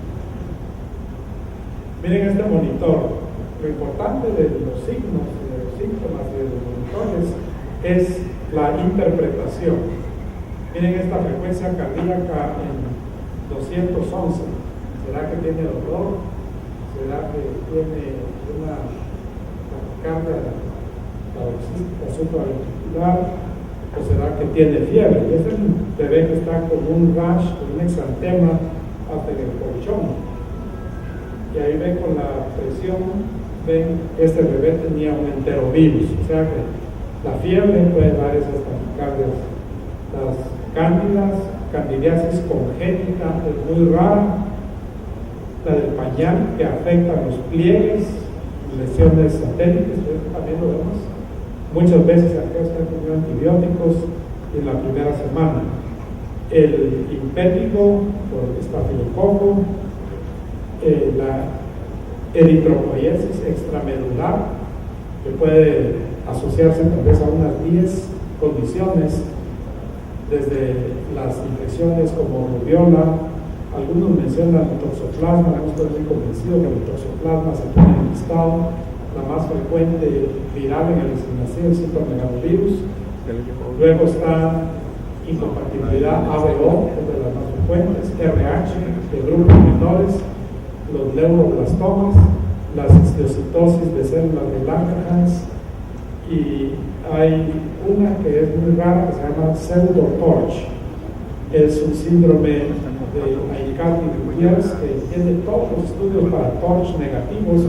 Miren este monitor. Lo importante de los signos, de los síntomas y de los monitores es la interpretación. Miren esta frecuencia cardíaca en 211. ¿Será que tiene dolor? ¿Será que tiene una taquicardia paroxística supraventricular? ¿O será que tiene fiebre? Y este es un bebé que está con un rash, con un exantema hasta en el colchón. Y ahí ven con la presión, ven, este bebé tenía un enterovirus. O sea que la fiebre puede dar esas taquicardias. Las cándidas, candidiasis congénita es muy rara. La del pañal, que afecta a los pliegues, lesiones satélites, también lo vemos. Muchas veces aquellos que han tenido antibióticos en la primera semana. El impétigo por estafilococo, la eritropoiesis extramedular, que puede asociarse tal vez a unas 10 condiciones, desde las infecciones como rubiola. Algunos mencionan toxoplasma, no estoy muy convencido que el toxoplasma se pone en listado. La más frecuente viral en el recién nacido es citomegalovirus. Luego está incompatibilidad ABO, que es de las más frecuentes, RH de grupos menores, los neuroblastomas, las histiocytosis de células de Langerhans, y hay una que es muy rara que se llama pseudo-TORCH. Es un síndrome de Aicardi-Goutieres que tiene todos los estudios para TORCH negativos.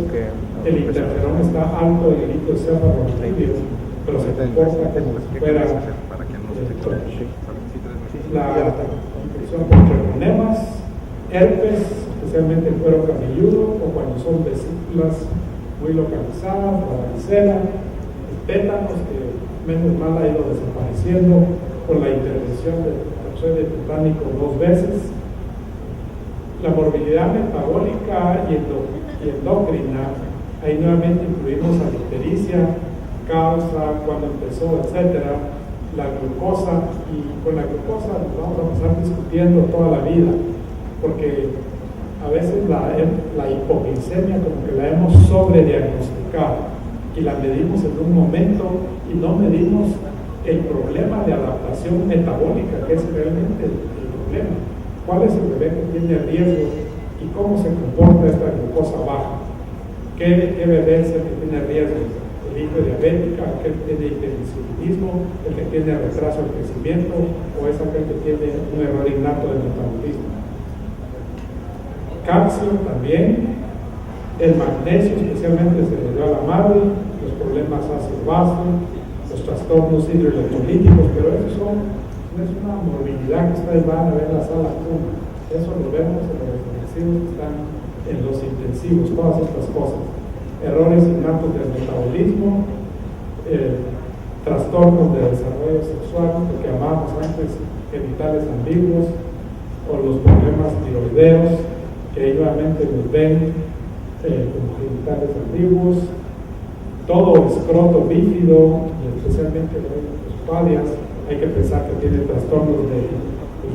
El interferón está alto en el ictioencéfalo tibio, pero se comporta como si fuera TORCH. La infección por treponemas, herpes, especialmente el cuero cabelludo, o cuando son vesículas muy localizadas, la varicela, tétanos, que menos mal ha ido desapareciendo con la intervención del toxoide tetánico 2 veces. La morbilidad metabólica y endocrina, ahí nuevamente incluimos a la ictericia, causa, cuando empezó, etcétera, la glucosa, y con la glucosa nos vamos a pasar discutiendo toda la vida, porque a veces la hipoglicemia como que la hemos sobrediagnosticado y la medimos en un momento y no medimos el problema de adaptación metabólica, que es realmente el problema. ¿Cuál es el bebé que tiene riesgo y cómo se comporta esta glucosa baja? ¿Qué bebé es el que tiene riesgos? ¿El hijo diabética, aquel que tiene hiperinsulinismo, el que tiene retraso del crecimiento o es aquel que tiene un error innato del metabolismo? Calcio también, el magnesio especialmente se le dio a la madre, los problemas ácido-base, los trastornos hidroelectrolíticos, pero eso no es una morbilidad que ustedes van a ver en la sala 1, eso lo vemos en los intensivos que están en los intensivos, todas estas cosas. Errores innatos del metabolismo, trastornos de desarrollo sexual, lo que llamábamos antes genitales ambiguos, o los problemas tiroideos, que ahí nuevamente nos ven como genitales ambiguos, todo escroto bífido, especialmente los padias, hay que pensar que tiene trastornos de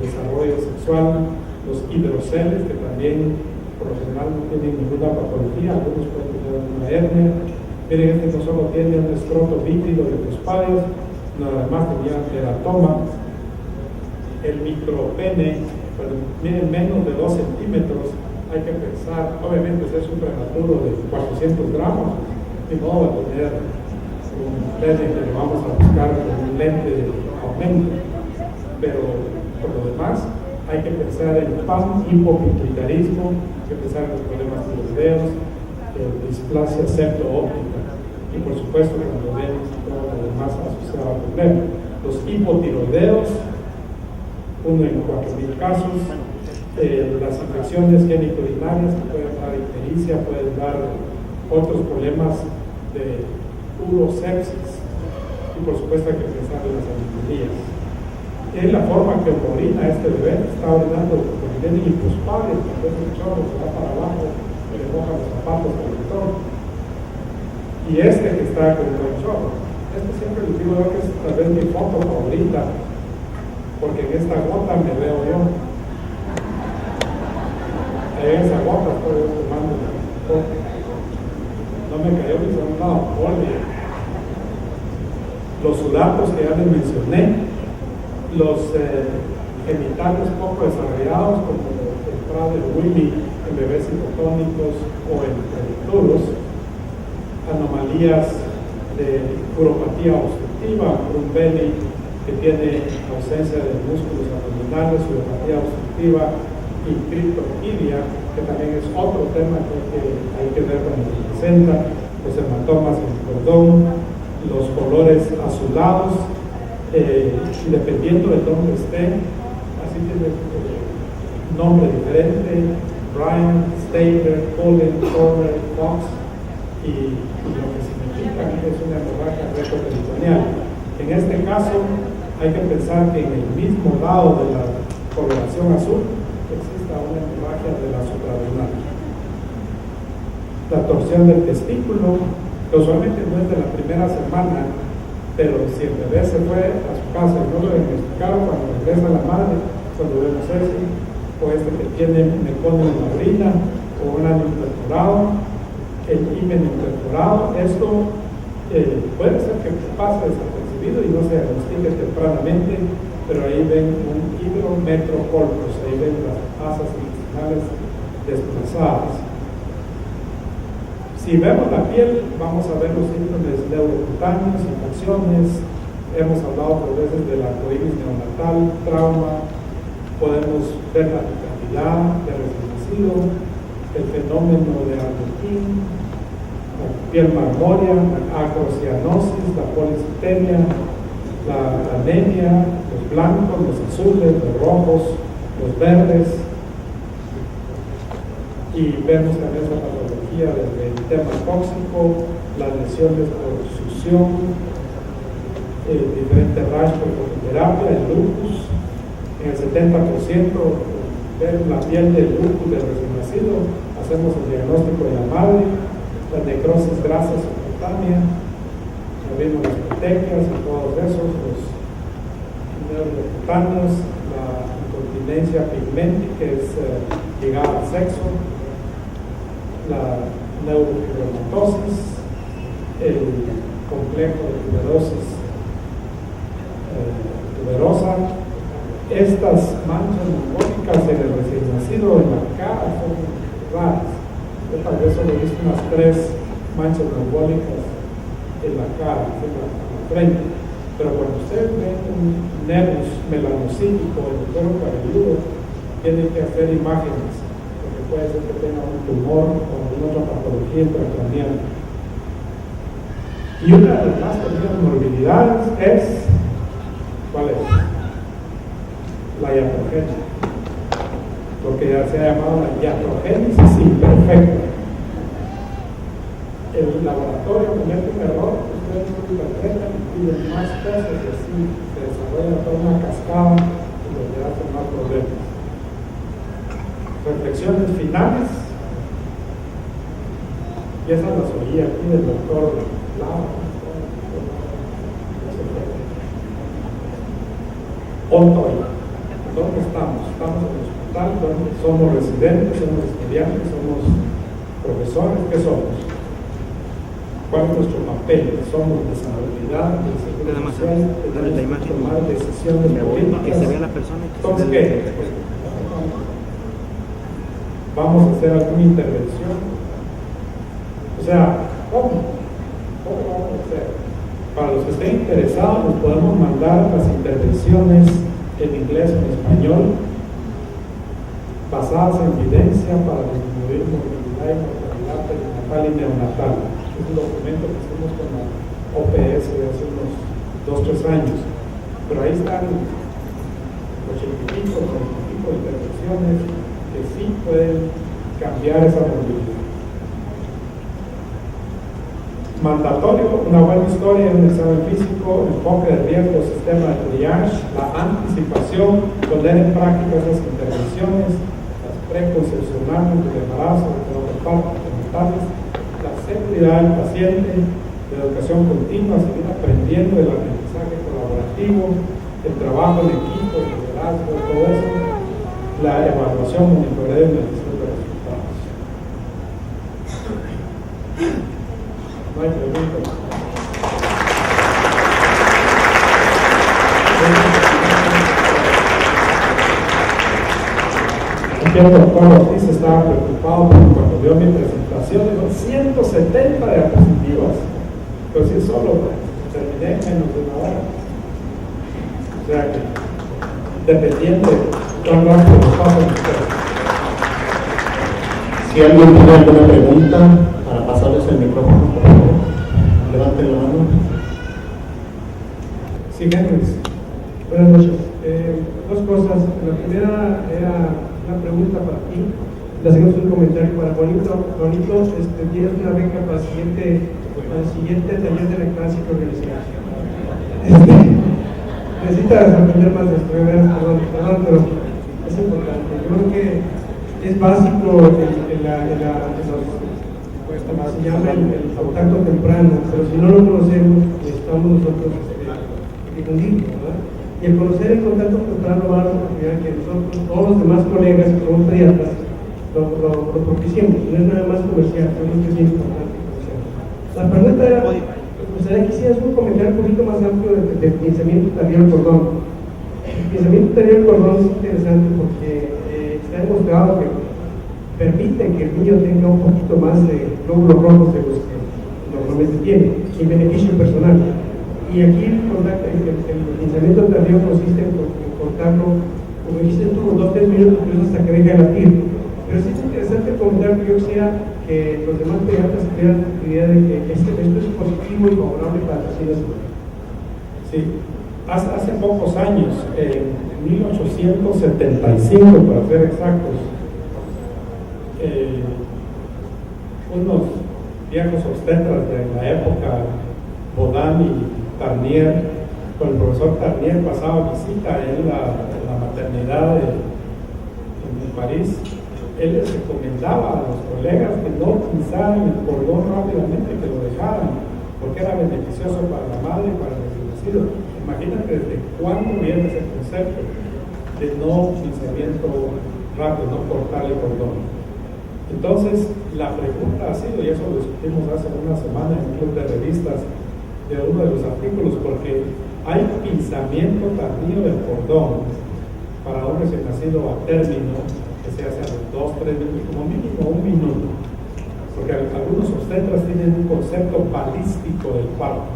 desarrollo sexual, los hidroceles, que también por lo general no tienen ninguna patología, algunos pueden tener una hernia. Miren, este no solo tiene un escroto bífido de los padias, sino además tenía teratoma. El micropene, pero miren, menos de 2 centímetros, hay que pensar, obviamente si es un prematuro de 400 gramos, ni modo de tener un pene que le vamos a buscar con un lente de aumento, pero por lo demás hay que pensar en hipopituitarismo, hay que pensar en los problemas tiroideos, displasia septo-óptica y por supuesto cuando ven todo lo demás asociado al problema. Los hipotiroideos, 1 en 4,000 casos, las infecciones genitourinarias que pueden dar ictericia, pueden dar otros problemas de urosepsis y por supuesto hay que pensar en las anomalías. Es la forma que orina este bebé, está orinando porque tiene hipospadia, cuando el chorro se va para abajo y le moja los zapatos con el chorro. Y este que está con el chorro, este siempre les digo yo que es tal vez mi foto favorita, porque en esta gota me veo yo. En esa gota estoy tomando una foto. No me cayó ni son una folia. Los sudatos que ya les mencioné, los genitales poco desarrollados, como el Prader Willi en bebés hipotónicos o en prematuros, anomalías de uropatía obstructiva, un belly que tiene ausencia de músculos abdominales, uropatía obstructiva y criptorquidia, que también es otro tema que hay que ver cuando se presenta, los hematomas en el cordón, los colores azulados, y dependiendo de dónde esté, así tiene nombre diferente, Bryan, Stabler, Cullen, Turner, Fox, y lo que significa que es una hemorragia retroperitoneal. En este caso, hay que pensar que en el mismo lado de la coloración azul exista una hemorragia de la suprarrenal. La torsión del testículo, que usualmente no es de la primera semana, pero si el bebé se fue a su casa y no lo diagnosticaron, cuando regresa la madre, cuando vemos eso, o este que tiene meconio en la orina, o un ano imperforado, el himen imperforado, esto puede ser que pase desapercibido y no se diagnostique tempranamente, pero ahí ven un hidrometrocolpos, ahí ven las asas intestinales desplazadas. Si vemos la piel, vamos a ver los síntomas neurocutáneos, infecciones, hemos hablado por veces del arcoíris neonatal, trauma, podemos ver la vitalidad del recién nacido, el fenómeno de Arlequín, la piel marmórea, la acrocianosis, la policitemia, la anemia, los blancos, los azules, los rojos, los verdes, y vemos también esa patología del tema tóxico, las lesiones por succión, diferentes rash por fototerapia, el lupus, en el 70% ver la piel del lupus del recién nacido, hacemos el diagnóstico de la madre, la necrosis grasa subcutánea, vemos las petequias y todos esos, los neurocutáneos, la incontinencia pigmentica, que es llegar al sexo, la neurofibromatosis, el complejo de tuberosa. Estas manchas neumónicas en el recién nacido en la cara son raras. Yo tal vez solo he visto unas 3 manchas bombólicas en la cara, en la frente. Pero cuando ustedes ven un nervio melanocítico en el cuero cabelludo, tienen que hacer imágenes, porque puede ser que tenga un tumor o alguna otra patología intracraneal. Y una de las más comunes morbilidades es, ¿cuál es? La iatrogenia, porque ya se ha llamado la iatrogénesis imperfecta. El laboratorio comete un error, ustedes lo interpretan y piden más cosas y así se desarrolla toda una cascada y los le hacen más problemas. Reflexiones finales, y esas las oí aquí del doctor Lau. Hoy, ¿dónde estamos? Estamos en el hospital, donde somos residentes, somos estudiantes, somos profesores, ¿qué somos? ¿Cuál es nuestro papel? Somos de salubridad, de seguridad social, de tomar decisiones políticas.
Que se vea la persona y que
Entonces,
se vea
¿qué? ¿Vamos a hacer alguna intervención? O sea, ¿cómo? ¿Cómo vamos a hacer? Para los que estén interesados, nos podemos mandar las intervenciones en inglés o en español basadas en evidencia para disminuir morbilidad y mortalidad perinatal y neonatal. Es un documento que hicimos con la OPS hace unos 2-3 años. Pero ahí están 80 y pico de intervenciones que sí pueden cambiar esa morbilidad. Mandatorio, una buena historia, un examen físico, enfoque de riesgo, sistema de triage, la anticipación, poner en práctica esas intervenciones, las preconcepcionales del embarazo, de los partos prenatales, la seguridad del paciente, la educación continua, seguir aprendiendo del aprendizaje colaborativo, el trabajo en equipo, el liderazgo, todo eso, la evaluación, monitoreo y medición de resultados. No hay preguntas. Aquí el doctor Ortiz estaba preocupado porque cuando vio mi presentación, dijo 170 diapositivas. Pero si solo terminé en menos de una hora. O sea que, dependiendo de cuán rápido nos pasan ustedes.
Si alguien tiene alguna pregunta, para pasarles el micrófono, por favor, levanten la mano.
Sí, Henry.
Buenas noches. Dos cosas. La primera era una pregunta para ti. La segunda es un comentario para Juanito. Juanito, tienes una beca para el siguiente taller de lactancia que organizamos. Necesitas aprender más de esto, perdón, pero es importante. Yo creo que es básico se llama el contacto temprano, pero si no lo conocemos, necesitamos nosotros difundirlo, ¿verdad? Y el conocer el contacto temprano va a dar la oportunidad que nosotros, todos los demás colegas que somos pediatras, lo propiciemos. No es nada más comercial, creo que es bien importante comercial. La pregunta era, que hicieras un comentario un poquito más amplio del pensamiento tardío del cordón. El pensamiento tardío del cordón es interesante porque está demostrado que permite que el niño tenga un poquito más de glóbulos rojos de los que normalmente tiene, sin beneficio personal. Y aquí el pensamiento tardío consiste en cortarlo, como dijiste tú, 2-3 minutos hasta que deje de latir. Pero sí es interesante comentar que yo quisiera que los demás pediatras tuvieran la idea de que esto es positivo y favorable para las niñas.
Sí, hace pocos años, en 1875 para ser exactos, unos viejos obstetras de la época, Baudin y Tarnier, con el profesor Tarnier pasaba visita en la maternidad en París. Él les recomendaba a los colegas que no utilizaran el cordón rápidamente, que lo dejaran, porque era beneficioso para la madre y para el recién nacido. Imagínate desde cuándo viene ese concepto de no pinzamiento rápido, no cortar el cordón. Entonces, la pregunta ha sido, y eso lo discutimos hace una semana en un club de revistas, de uno de los artículos, porque hay pinzamiento tardío del cordón para un recién nacido a término, que se hace a los 2-3 minutos, como mínimo 1 minuto. porque algunos obstetras tienen un concepto balístico del parto.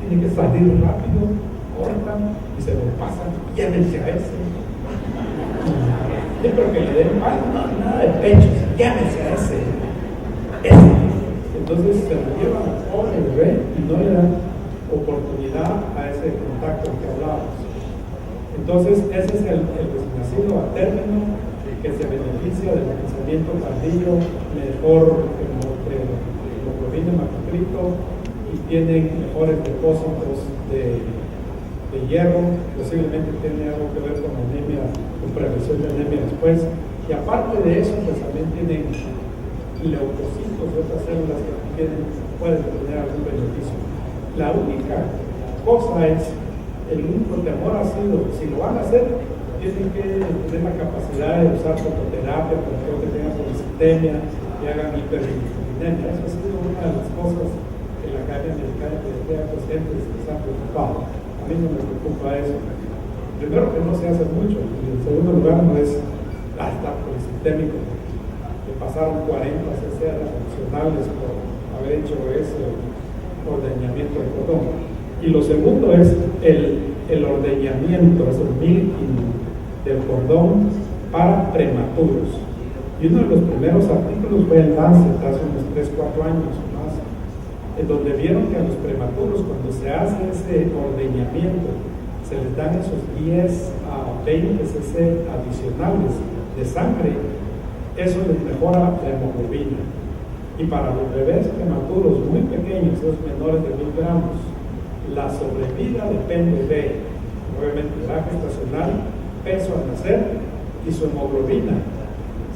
Tiene que salir rápido, cortan y se lo pasan, llévense a ese. Yo creo que le den, nada de pechos, llévense a ese. Entonces se lo llevan al pobre bebé y no le dan oportunidad a ese contacto que hablábamos. Entonces ese es el recién nacido a término que se beneficia del pensamiento tardío, mejor hemoglobina hematocrito y tienen mejores depósitos de hierro, posiblemente tiene algo que ver con anemia, con prevención de anemia después, y aparte de eso pues también tienen leucocitos y otras células que pueden tener algún beneficio. La única cosa es, el único temor ha sido, si lo van a hacer, tienen que tener la capacidad de usar fototerapia, para que tengan policitemia y hagan hiperlipidemia. Eso ha sido una de las cosas que la Academia Americana de Pediatría Pacientes se ha preocupado. A mí no me preocupa eso. Primero que no se hace mucho, y en segundo lugar no es hasta policitémico. Le pasaron 40 CCR adicionales por haber hecho ese ordeñamiento del cordón. Y lo segundo es el ordeñamiento, es el milking del cordón para prematuros. Y uno de los primeros artículos fue en Lancet hace unos 3-4 años o más, en donde vieron que a los prematuros, cuando se hace ese ordeñamiento, se les dan esos 10 a 20 cc adicionales de sangre, eso les mejora la hemoglobina. Y para los bebés prematuros muy pequeños, esos menores de 1000 gramos, la sobrevida depende de, obviamente, edad gestacional, peso al nacer y su hemoglobina.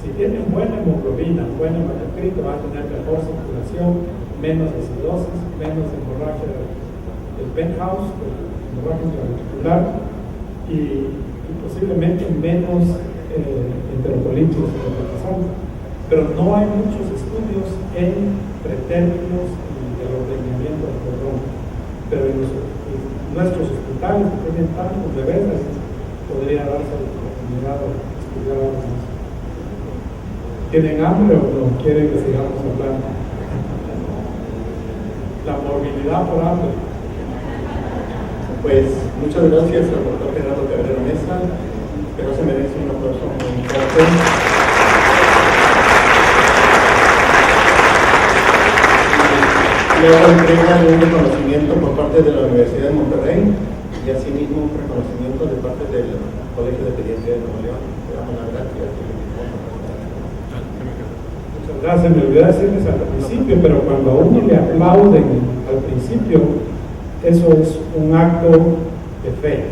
Si tienen buena hemoglobina, buena hematocrito, van a tener mejor circulación, menos acidosis, menos hemorragia del penthouse, hemorragia intraventricular y posiblemente menos enterocolitis pero no hay muchos estudios en pretérminos y el ordeñamiento del cordón. Pero en nuestros hospitales que tienen tantos bebés, podría darse la oportunidad de estudiar algo más. ¿Tienen hambre o no quieren que sigamos hablando? La morbilidad por hambre.
Pues muchas gracias al doctor Gerardo Cabrera Mesa, que no se merece un aplauso muy fuerte. Luego entrega un reconocimiento por parte de la Universidad de Monterrey y asimismo un reconocimiento de parte del Colegio de Pediatría de Nuevo León. Le damos las gracias.
Muchas gracias. Me olvidé decirles al principio, pero cuando a uno le aplauden al principio, eso es un acto de fe.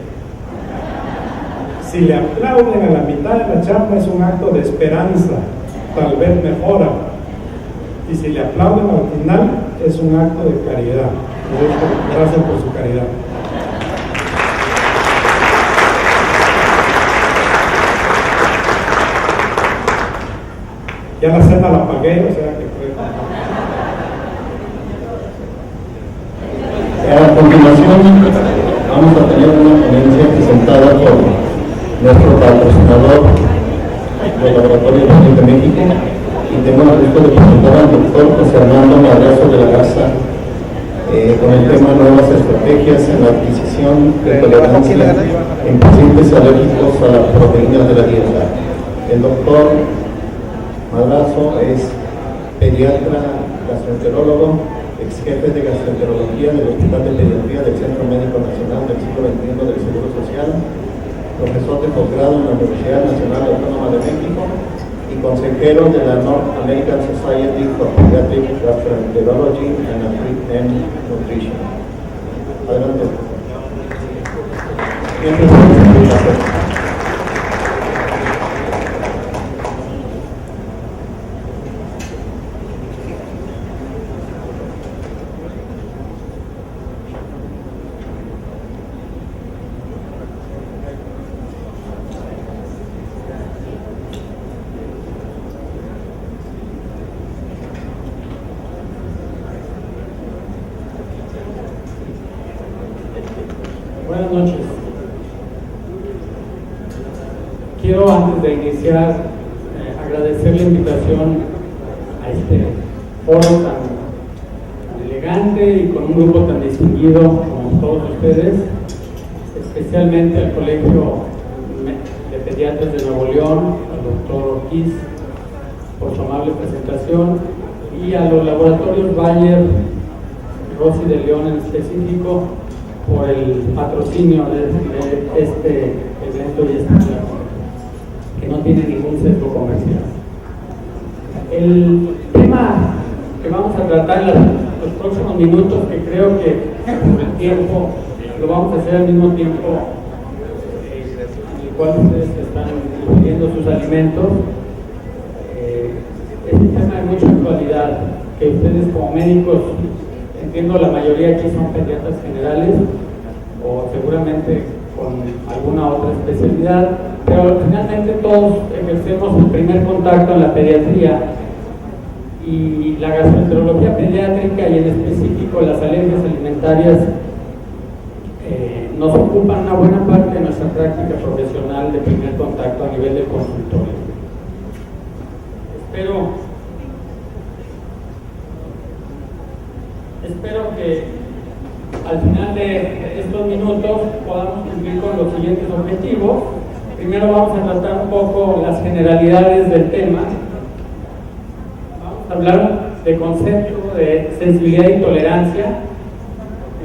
Si le aplauden a la mitad de la charla, es un acto de esperanza, tal vez mejora. Y si le aplauden al final, es un acto de caridad. Gracias por su caridad. Ya la cena la pagué, o sea que fue.
A continuación, vamos a tener una ponencia presentada por nuestro patrocinador del Laboratorio de México. Y tengo el gusto de presentar al doctor José Armando Madrazo de la Garza con el tema nuevas estrategias en la adquisición de tolerancia en pacientes alérgicos a las proteínas de la dieta. El doctor Madrazo es pediatra, gastroenterólogo, ex jefe de gastroenterología del Hospital de Pediatría del Centro Médico Nacional del siglo XXI del Seguro Social, profesor de posgrado en la Universidad Nacional Autónoma de México y consejero de la North American Society for Pediatric Gastroenterology and Nutrition. Adelante.
Buenas noches. Quiero antes de iniciar agradecer la invitación a este foro tan elegante y con un grupo tan distinguido como todos ustedes, especialmente al Colegio de Pediatras de Nuevo León, al doctor Ortiz por su amable presentación, y a los laboratorios Bayer, Rossi de León en específico, por el patrocinio de este evento y esta clase, que no tiene ningún sesgo comercial. El tema que vamos a tratar en los próximos minutos, que creo que por el tiempo lo vamos a hacer al mismo tiempo en el cual ustedes están ingiriendo sus alimentos, es un tema de mucha actualidad, que ustedes como médicos, entiendo la mayoría aquí son pediatras generales o seguramente con alguna otra especialidad, pero finalmente todos ejercemos el primer contacto en la pediatría, y la gastroenterología pediátrica y en específico las alergias alimentarias nos ocupan una buena parte de nuestra práctica profesional de primer contacto a nivel del consultorio. Espero que al final de estos minutos podamos cumplir con los siguientes objetivos. Primero vamos a tratar un poco las generalidades del tema. Vamos a hablar de concepto de sensibilidad y tolerancia,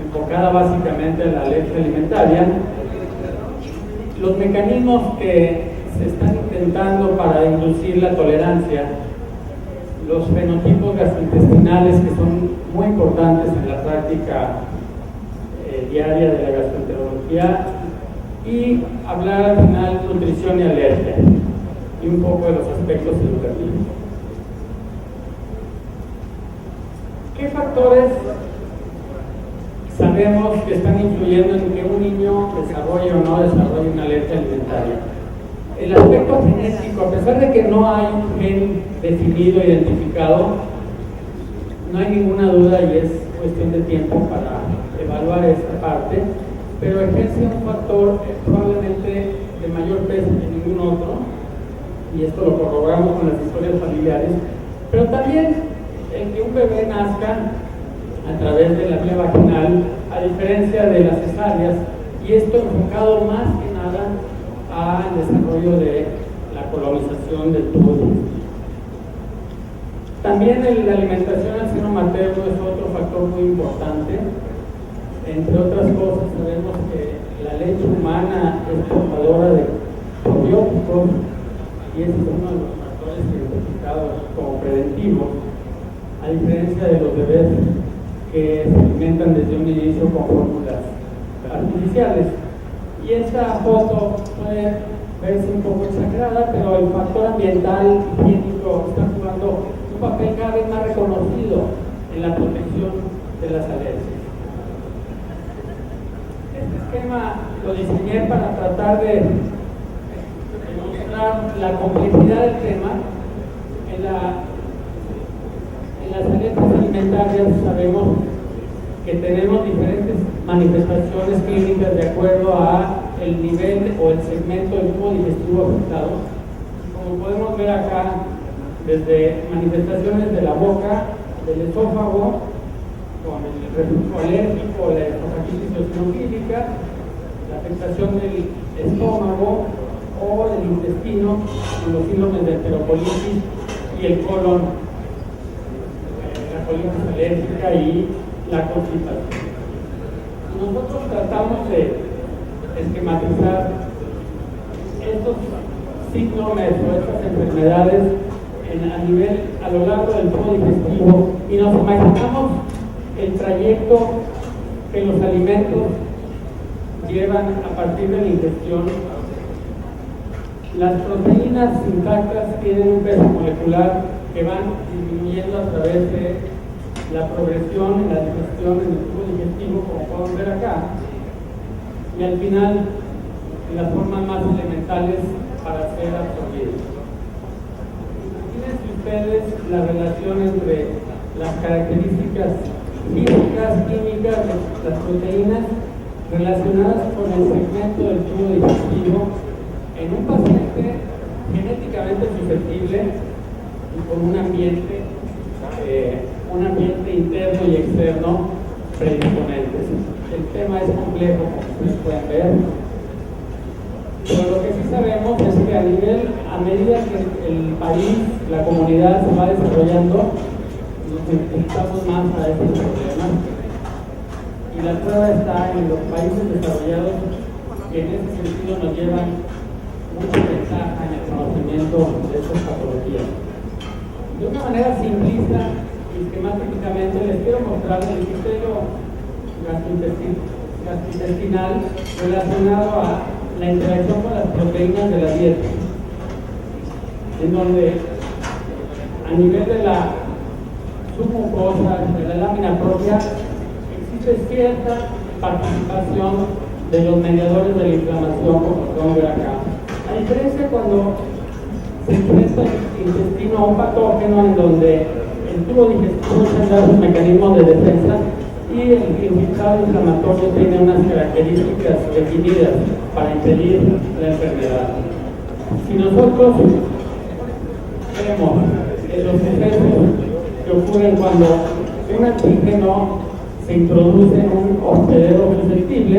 enfocada básicamente en la alergia alimentaria, los mecanismos que se están intentando para inducir la tolerancia, los fenotipos gastrointestinales que son muy importantes en la práctica diaria de la gastroenterología, y hablar al final de nutrición y alergia y un poco de los aspectos educativos. ¿Qué factores sabemos que están influyendo en que un niño desarrolle o no desarrolle una alergia alimentaria? El aspecto genético, a pesar de que no hay un gen definido, identificado, no hay ninguna duda y es cuestión de tiempo para evaluar esta parte, pero ejerce un factor probablemente de mayor peso que ningún otro, y esto lo corroboramos con las historias familiares, pero también el que un bebé nazca a través de la vía vaginal, a diferencia de las cesáreas, y esto enfocado más que nada al desarrollo de la colonización del tubo digestivo. También la alimentación al seno materno es otro factor muy importante. Entre otras cosas, sabemos que la leche humana es portadora de probióticos, y ese es uno de los factores identificados como preventivos, a diferencia de los bebés que se alimentan desde un inicio con fórmulas artificiales. Y esta foto puede verse un poco exagerada, pero el factor ambiental higiénico está jugando un papel cada vez más reconocido en la protección de las alergias. Este esquema lo diseñé para tratar de demostrar la complejidad del tema. En las alergias alimentarias sabemos que tenemos diferentes manifestaciones clínicas de acuerdo a el nivel o el segmento del tubo digestivo afectado. Como podemos ver acá, desde manifestaciones de la boca, del esófago, con el reflujo alérgico, la esofagitis eosinofílica, la afectación del estómago o del intestino, con los síndromes de enterocolitis, y el colon, la colitis alérgica y la constipación. Nosotros tratamos de esquematizar estos síndromes o estas enfermedades a lo largo del tubo digestivo, y nos imaginamos el trayecto que los alimentos llevan a partir de la ingestión. Las proteínas intactas tienen un peso molecular que van disminuyendo a través de la progresión en la digestión en el tubo digestivo, como pueden ver acá, y al final en las formas más elementales para ser absorbidas. Imagínense ustedes la relación entre las características físicas, químicas de las proteínas relacionadas con el segmento del tubo digestivo en un paciente genéticamente susceptible, y con un ambiente interno y externo predisponentes. El tema es complejo, como ustedes pueden ver, pero lo que sí sabemos es que a medida que el país, la comunidad se va desarrollando, nos enfrentamos más a estos problemas. Y la prueba está en los países desarrollados, que en ese sentido nos llevan mucha ventaja en el conocimiento de estas patologías. De una manera simplista y esquemáticamente les quiero mostrar el epitelio gastrointestinal relacionado a la interacción con las proteínas de la dieta, en donde a nivel de la submucosa, de la lámina propia, existe cierta participación de los mediadores de la inflamación, como pueden ver acá. A diferencia cuando se enfrenta el intestino a un patógeno en donde el tubo digestivo tendrá sus mecanismos de defensa y el infiltrado inflamatorio tiene unas características definidas para impedir la enfermedad. Si nosotros vemos los efectos que ocurren cuando un antígeno se introduce en un hospedero susceptible,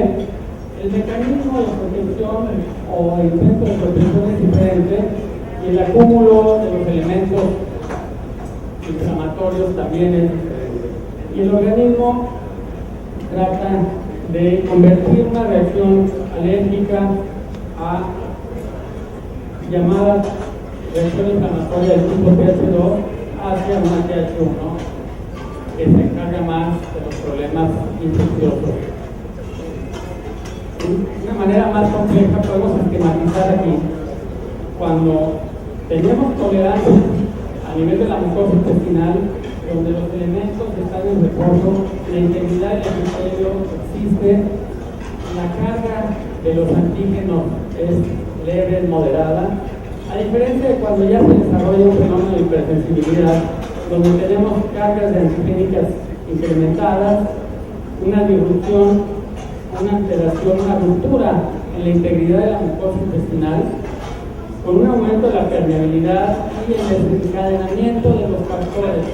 el mecanismo de protección o el intento de protección es diferente y el acúmulo de los elementos inflamatorios también es diferente. Y el organismo trata de convertir una reacción alérgica a llamada reacción inflamatoria del tipo TH2 hacia una TH1, que se encarga más de los problemas infecciosos. De una manera más compleja podemos esquematizar aquí. Cuando tenemos tolerancia a nivel de la mucosa intestinal, donde los elementos están en reposo, la integridad del epitelio existe, la carga de los antígenos es leve, moderada, a diferencia de cuando ya se desarrolla un fenómeno de hipersensibilidad, donde tenemos cargas de antigénicas incrementadas, una disrupción, una alteración, una ruptura en la integridad de la mucosa intestinal, con un aumento de la permeabilidad y el desencadenamiento de los factores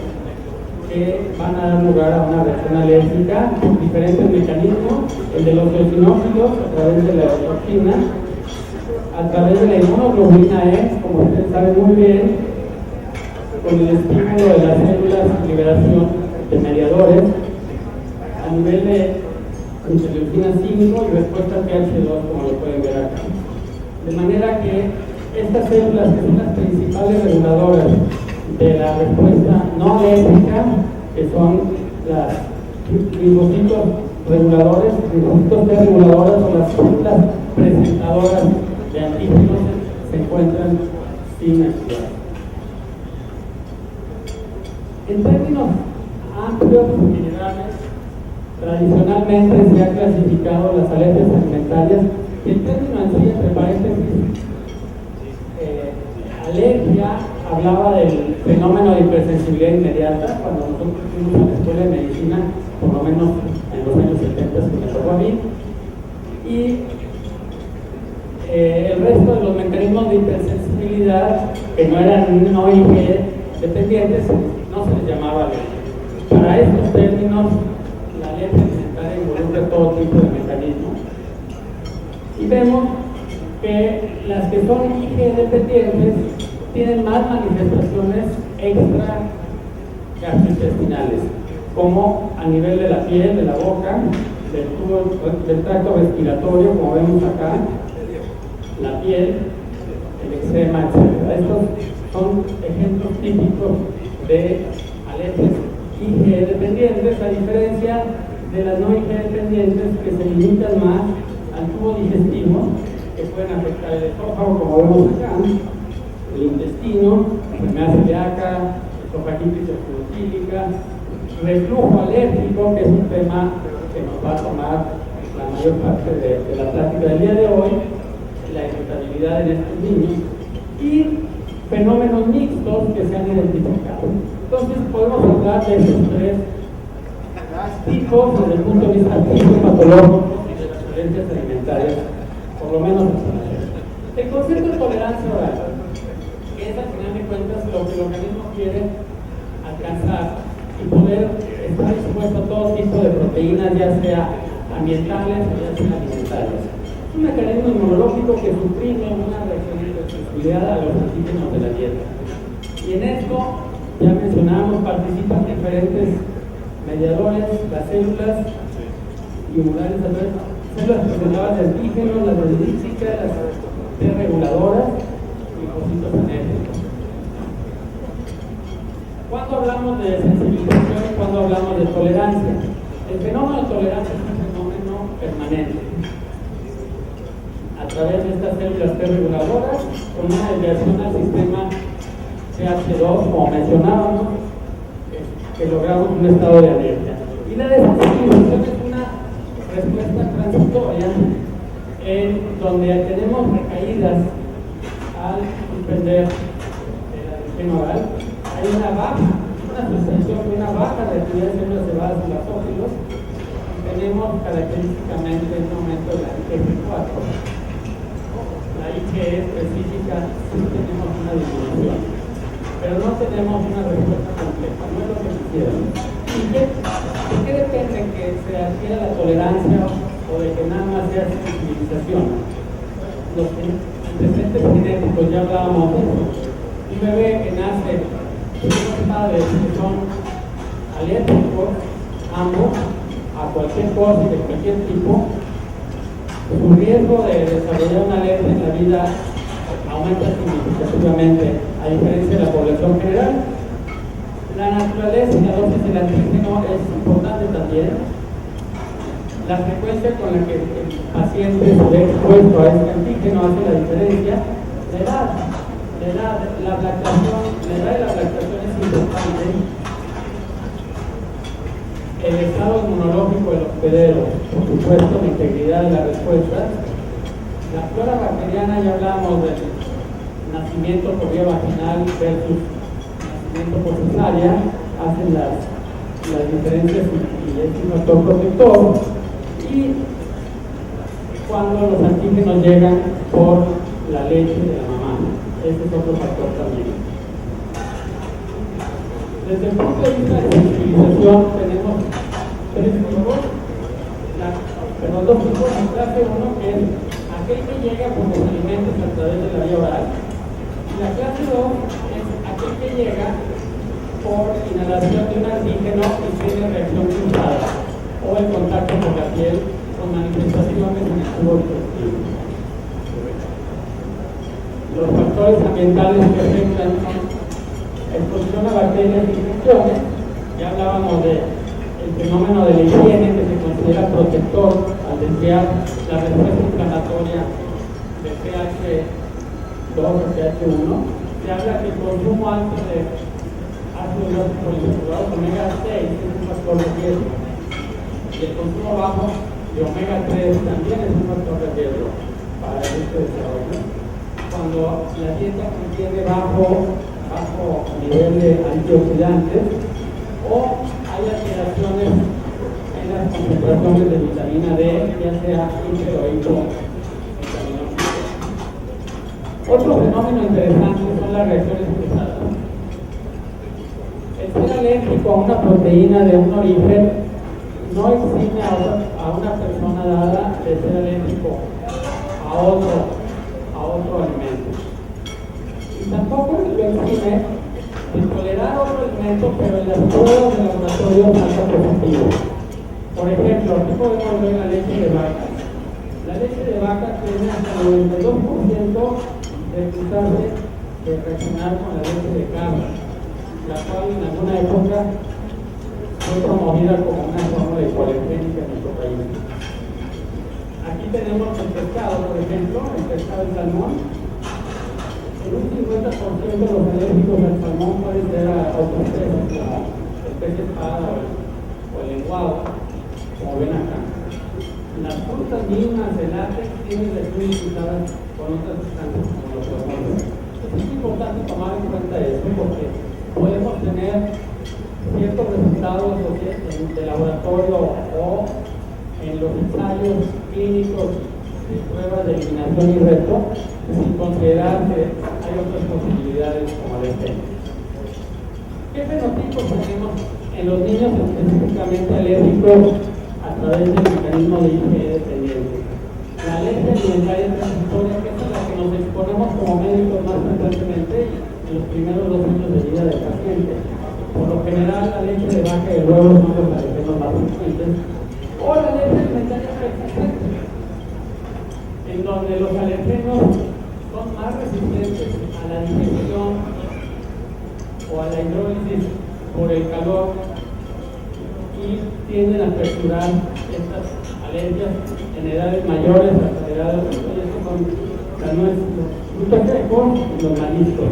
que van a dar lugar a una reacción alérgica con diferentes mecanismos, el de los eosinófilos a través de la toxina, a través de la inmunoglobulina E, como ustedes saben muy bien, con el estímulo de las células y liberación de mediadores, a nivel de interleucina 5 y respuesta TH2, como lo pueden ver acá. De manera que estas células, que son las principales reguladoras de la respuesta no alérgica, que son las linfocitos reguladores, linfocitos T reguladores o las células presentadoras de antígenos, se encuentran sin actividad. En términos amplios y generales, tradicionalmente se ha clasificado las alergias alimentarias, y el término en sí, entre paréntesis, alergia hablaba del fenómeno de hipersensibilidad inmediata. Cuando nosotros fuimos a la escuela de medicina, por lo menos en los años 70 que me tocó a mí, y el resto de los mecanismos de hipersensibilidad que no eran no IG dependientes no se les llamaba alergia. Para estos términos, la alergia alimentaria involucra todo tipo de mecanismos. Y vemos que las que son IG dependientes tienen más manifestaciones extra gastrointestinales, como a nivel de la piel, de la boca, del tracto respiratorio, como vemos acá, la piel, el eczema, etc. Estos son ejemplos típicos de alergias IG dependientes, a diferencia de las no IG dependientes, que se limitan más al tubo digestivo, que pueden afectar el esófago, como vemos acá, el intestino, enfermedad celíaca, esofagitis eosinotílica, reflujo alérgico, que es un tema que nos va a tomar la mayor parte de la plática del día de hoy, la irritabilidad en estos niños, y fenómenos mixtos que se han identificado. Entonces podemos hablar de esos tres tipos desde el punto de vista fisiopatológico y de las alergias alimentarias, por lo menos hasta la fecha. El concepto de tolerancia oral, que es al final de cuentas lo que el organismo quiere alcanzar y poder estar expuesto a todo tipo de proteínas, ya sea ambientales o ya sea alimentarias. Es un mecanismo inmunológico que suprime una reacción de sensibilidad a los antígenos de la dieta. Y en esto, ya mencionamos, participan diferentes mediadores, las células inmunales, células presentadas de antígenos, las dendríticas, las T reguladoras y linfocitos enérgicos. ¿Cuándo hablamos de sensibilización y cuándo hablamos de tolerancia? El fenómeno de tolerancia es un fenómeno permanente. A través de estas células T reguladoras, con una desviación al sistema CH2, como mencionábamos, que logramos un estado de alergia. Y la desensibilización es una respuesta transitoria en donde tenemos recaídas al suspender el antígeno oral. Hay una sustitución de una baja de actividad de células cebadas en basófilos. Tenemos característicamente un aumento de la IgG4. La IgE específica sí tenemos una disminución, pero no tenemos una respuesta completa, no es lo que quisiéramos. ¿Y de qué depende que se adquiera la tolerancia o de que nada más sea sensibilización? Los antecedentes genéticos, ya hablábamos de eso. Un bebé que nace con unos padres que son alérgicos, ambos, a cualquier cosa de cualquier tipo, su riesgo de desarrollar una alergia en la vida aumenta significativamente, a diferencia de la población general. La naturaleza y la dosis del antígeno es importante también. La frecuencia con la que el paciente se ve expuesto a este antígeno hace la diferencia. La edad y la lactación es importante. El estado inmunológico del hospedero, por supuesto, la integridad de las respuestas. La flora bacteriana, ya hablamos del nacimiento por vía vaginal versus nacimiento por cesárea, hacen las diferencias y es un factor protector. Y cuando los antígenos llegan por la leche de la mamá, ese es otro factor también. Desde el punto de vista de sensibilización tenemos dos tipos. La clase 1, que es aquel que llega por los alimentos a través de la vía oral, y la clase 2 es aquel que llega por inhalación de un antígeno y tiene reacción cruzada o el contacto con la piel con manifestaciones en el tubo digestivo. Los factores ambientales que afectan son exposición a bacterias e infecciones. Ya hablábamos del fenómeno de la higiene, que se considera protector al desviar la respuesta inflamatoria de pH2 o pH1. Se habla que el consumo alto de ácido hialurónico poliinsaturado omega 6 es un factor de riesgo, y el consumo bajo de omega 3 también es un factor de riesgo para este desarrollo. Cuando la dieta contiene bajo nivel de antioxidantes o hay alteraciones en las concentraciones de vitamina D, ya sea inter o hipovitaminómica. Otro fenómeno interesante son las reacciones cruzadas. El ser alérgico a una proteína de un origen no exime a una persona dada de ser alérgico a otro alimento. Y tampoco lo exime de tolerar otro alimento, pero en las pruebas de laboratorio salta positivo. Por ejemplo, aquí podemos ver la leche de vaca. La leche de vaca tiene hasta el 92% de cruzarse, de reaccionar con la leche de cabra, la cual en alguna época fue promovida como una forma de hipoalergénica en nuestro país. Aquí tenemos el pescado, por ejemplo, el pescado de salmón. En un 50% de los alérgicos al salmón pueden ser a otros peces, como el pez espada o el lenguado, como ven acá. Las frutas mismas de látex tienen reacciones cruzadas con otras sustancias como los hormonas. Es importante tomar en cuenta esto porque podemos tener ciertos resultados de laboratorio o en los ensayos clínicos de pruebas de eliminación y reto, sin considerar que hay otras posibilidades como el estén. ¿Qué fenotipos tenemos en los niños específicamente alérgicos a través del mecanismo de IgE dependiente? La alergia alimentaria transitoria, que es a la que nos exponemos como médicos más frecuentemente en los primeros 2 años de vida del paciente. Por lo general, la leche de vaca y el huevo son los alergenos más frecuentes, o la alergia alimentaria persistente, en donde los alergenos son más resistentes a la digestión o a la hidrólisis por el calor y tienden a perturbar estas alergias en edades mayores hasta edades mayores, con la nuez, los frutos secos y los mariscos.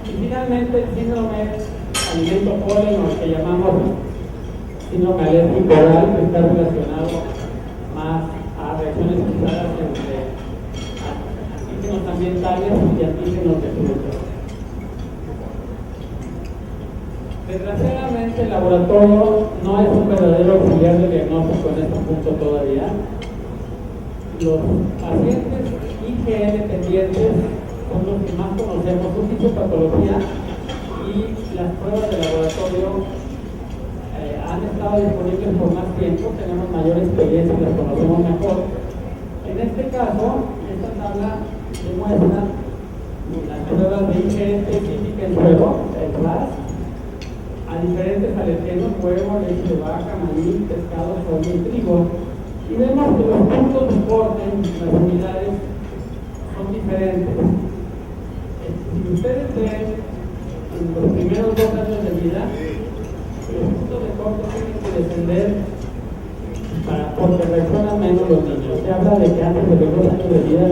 Y finalmente el síndrome alimento polen, o que llamamos síndrome alérgico oral, que está relacionado más a reacciones cruzadas entre antígenos ambientales y antígenos de frutos. Desgraciadamente el laboratorio no es un verdadero auxiliar de diagnóstico en este punto todavía. Los pacientes IgE dependientes son los que más conocemos, su fisiopatología y las pruebas de laboratorio han estado disponibles por más tiempo, tenemos mayor experiencia y las conocemos mejor. En este caso, esta tabla demuestra las pruebas de IgE específica en suelo, el RAS, a diferentes alergenos, huevo, leche de vaca, maíz, pescado, soya y trigo. Y vemos que los puntos de corte, las unidades, son diferentes. Si ustedes ven en los primeros 2 años de vida, los puntos de corte tienen que descender porque reaccionan menos los niños. Se habla de que antes de los 2 años de vida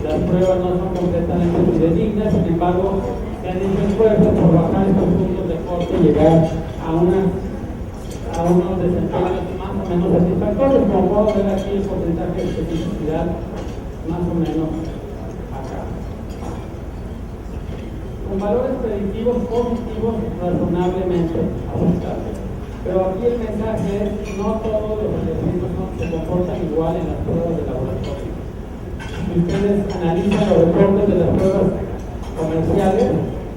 las pruebas no son completamente fidedignas, sin embargo, se han hecho esfuerzos por bajar estos puntos de corte y llegar a unos desempeños más o menos satisfactorios. Como puedo ver aquí, el porcentaje de especificidad más o menos acá. Con valores predictivos positivos razonablemente aceptables. Pero aquí el mensaje es: no todos los alergenos se comportan igual en las pruebas de laboratorio. Si ustedes analizan los reportes de las pruebas comerciales,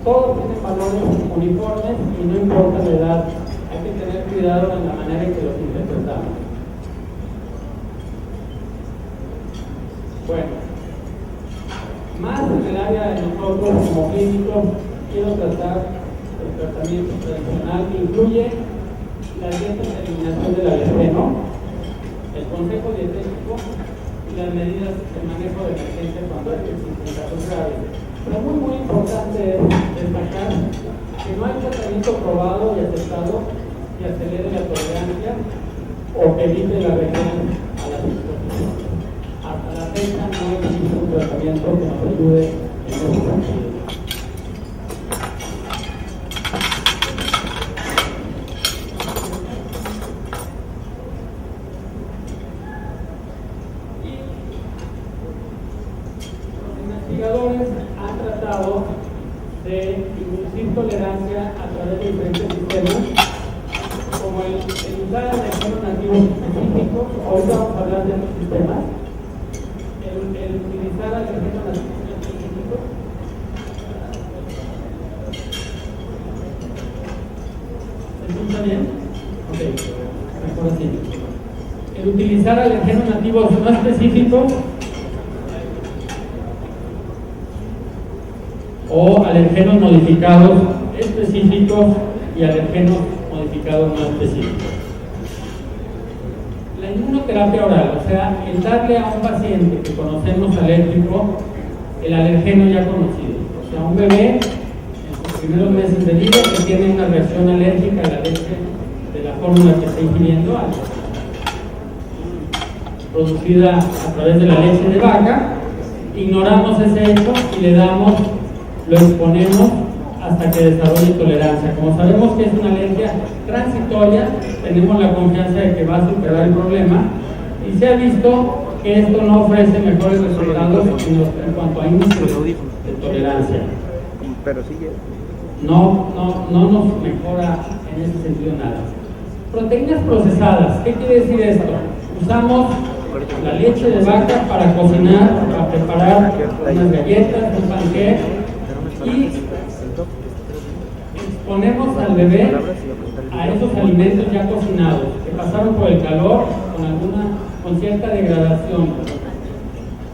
todos tienen valores uniformes y no importa la edad. Hay que tener cuidado en la manera en que los interpretamos. Bueno, más en el área de nosotros como clínicos, quiero tratar el tratamiento tradicional que incluye las dietas de eliminación del alergeno, el consejo dietético y las medidas de manejo de emergencia cuando existen casos graves. Pero muy importante es destacar que no hay tratamiento probado y aceptado que acelere la tolerancia o que evite la reacción a las exposiciones. Hasta la fecha no existe un tratamiento que nos ayude en ese sentido. Han tratado de inducir tolerancia a través de diferentes sistemas, como el usar alergenos nativos específicos. Ahorita vamos a hablar de estos sistemas. El utilizar alergenos nativos específicos. ¿Se escucha bien? Ok, mejor así. El utilizar alergenos nativos no específicos o alergenos modificados específicos y alergenos modificados no específicos. La inmunoterapia oral, o sea, el darle a un paciente que conocemos alérgico el alergeno ya conocido, o sea, un bebé en sus primeros meses de vida que tiene una reacción alérgica a la leche de la fórmula que está ingiriendo, producida a través de la leche de vaca, ignoramos ese hecho y le damos, lo exponemos hasta que desarrolle tolerancia. Como sabemos que es una alergia transitoria, tenemos la confianza de que va a superar el problema y se ha visto que esto no ofrece mejores resultados en cuanto a índice de tolerancia.
Pero sigue.
No nos mejora en ese sentido nada. Proteínas procesadas, ¿qué quiere decir esto? Usamos la leche de vaca para cocinar, para preparar unas galletas, un panqué, y ponemos al bebé a esos alimentos ya cocinados, que pasaron por el calor con cierta degradación,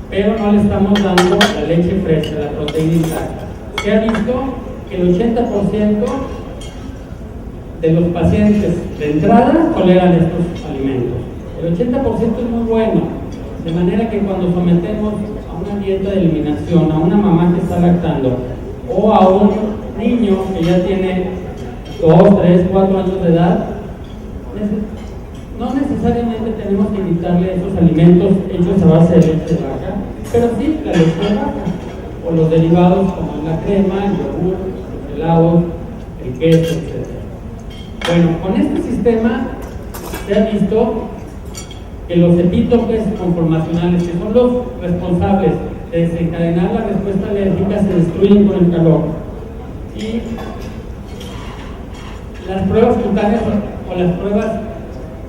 pero no le estamos dando la leche fresca, la proteína intacta. Se ha visto que el 80% de los pacientes de entrada toleran estos alimentos. El 80% es muy bueno, de manera que cuando sometemos a una dieta de eliminación a una mamá que está lactando o a un niño que ya tiene 2, 3, 4 años de edad, no necesariamente tenemos que quitarle esos alimentos hechos a base de leche de vaca, pero sí la leche de vaca o los derivados como la crema, el yogur, los helados, el queso, etc. Bueno, con este sistema se ha visto que los epítopes conformacionales, que son los responsables de desencadenar la respuesta alérgica, se destruyen con el calor. Y las pruebas cutáneas o las pruebas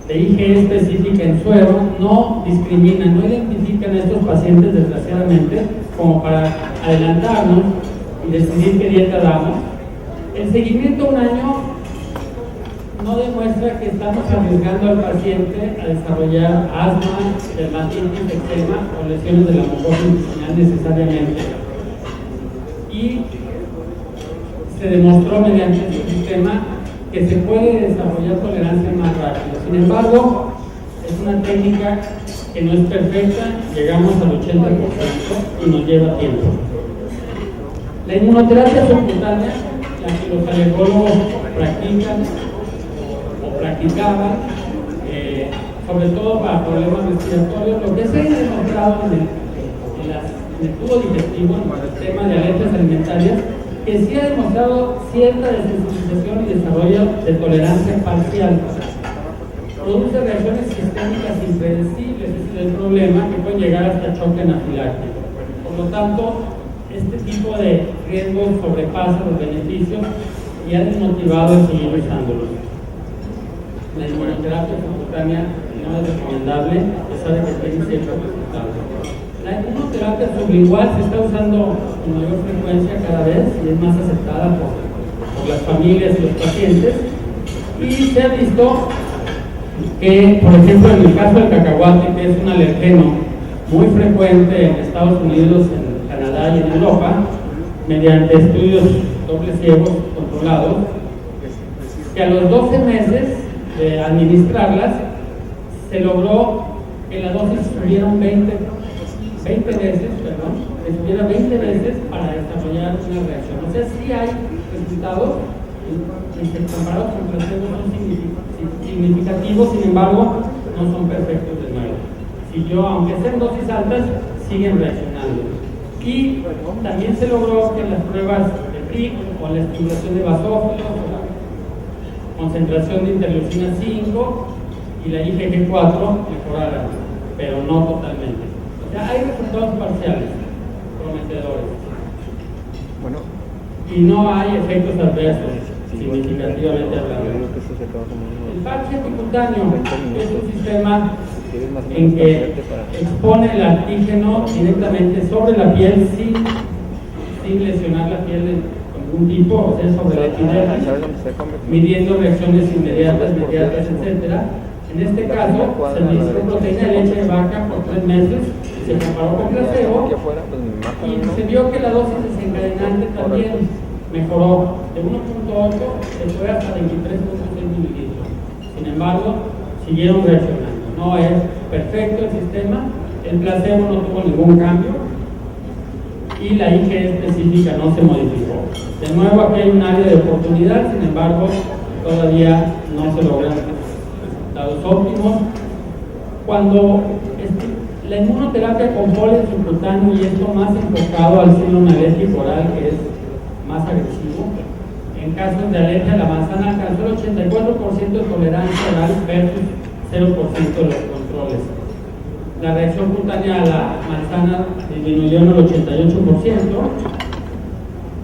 de IgE específica en suero no discriminan, no identifican a estos pacientes, desgraciadamente, como para adelantarnos y decidir qué dieta damos. El seguimiento a un año no demuestra que estamos arriesgando al paciente a desarrollar asma, dermatitis, eczema o lesiones de la mucosa intestinal necesariamente. Y se demostró mediante este sistema que se puede desarrollar tolerancia más rápido. Sin embargo, es una técnica que no es perfecta, llegamos al 80% y nos lleva tiempo. La inmunoterapia subcutánea, la que los alergólogos practican o practicaban, sobre todo para problemas respiratorios, lo que se ha demostrado en el tubo digestivo, en el sistema de alergias alimentarias, que sí ha demostrado cierta desensibilización y desarrollo de tolerancia parcial. Produce reacciones sistémicas impredecibles, ese es el problema, que pueden llegar hasta choque anafiláctico. Por lo tanto, este tipo de riesgos sobrepasa los beneficios y ha desmotivado el seguir usándolos. La inmunoterapia subcutánea no es recomendable, a pesar de que tiene ciertos resultados. La inmunoterapia sublingual se está usando con mayor frecuencia cada vez y es más aceptada por las familias y los pacientes. Y se ha visto que, por ejemplo, en el caso del cacahuate, que es un alergeno muy frecuente en Estados Unidos, en Canadá y en Europa, mediante estudios dobles ciegos controlados, que a los 12 meses de administrarlas se logró que la dosis subiera 20 veces, que subiera 20 veces para desarrollar una reacción. O sea, sí hay resultados que comparados con placebo son significativos, sin embargo, no son perfectos de nuevo. Si yo, aunque sean dosis altas, siguen reaccionando. Y también se logró que las pruebas de PRIC o la estimulación de basófilos o la concentración de interleucina 5 y la IgG4 mejoraran, pero no totalmente. O sea, hay resultados parciales, prometedores.
Bueno,
y no hay efectos adversos, significativamente hablando. El parche epicutáneo es un sistema en que expone el antígeno directamente sobre la piel sin lesionar la piel con ningún tipo, o sea, sobre la epidermis, midiendo reacciones inmediatas, mediatas, etc. En este caso, se administró proteína de leche de vaca por 3 meses, se comparó con placebo y se vio que la dosis desencadenante también mejoró de 1.8, se fue hasta 23.6 mililitros. Sin embargo, siguieron reaccionando. No es perfecto el sistema, el placebo no tuvo ningún cambio y la IgE específica no se modificó. De nuevo, aquí hay un área de oportunidad, sin embargo, todavía no se logran resultados óptimos. Cuando la inmunoterapia con polen subcutáneo y esto más enfocado al síndrome alérgico oral, que es más agresivo, en casos de alergia a la manzana alcanzó el 84% de tolerancia oral versus 0% de los controles. La reacción cutánea a la manzana disminuyó en el 88%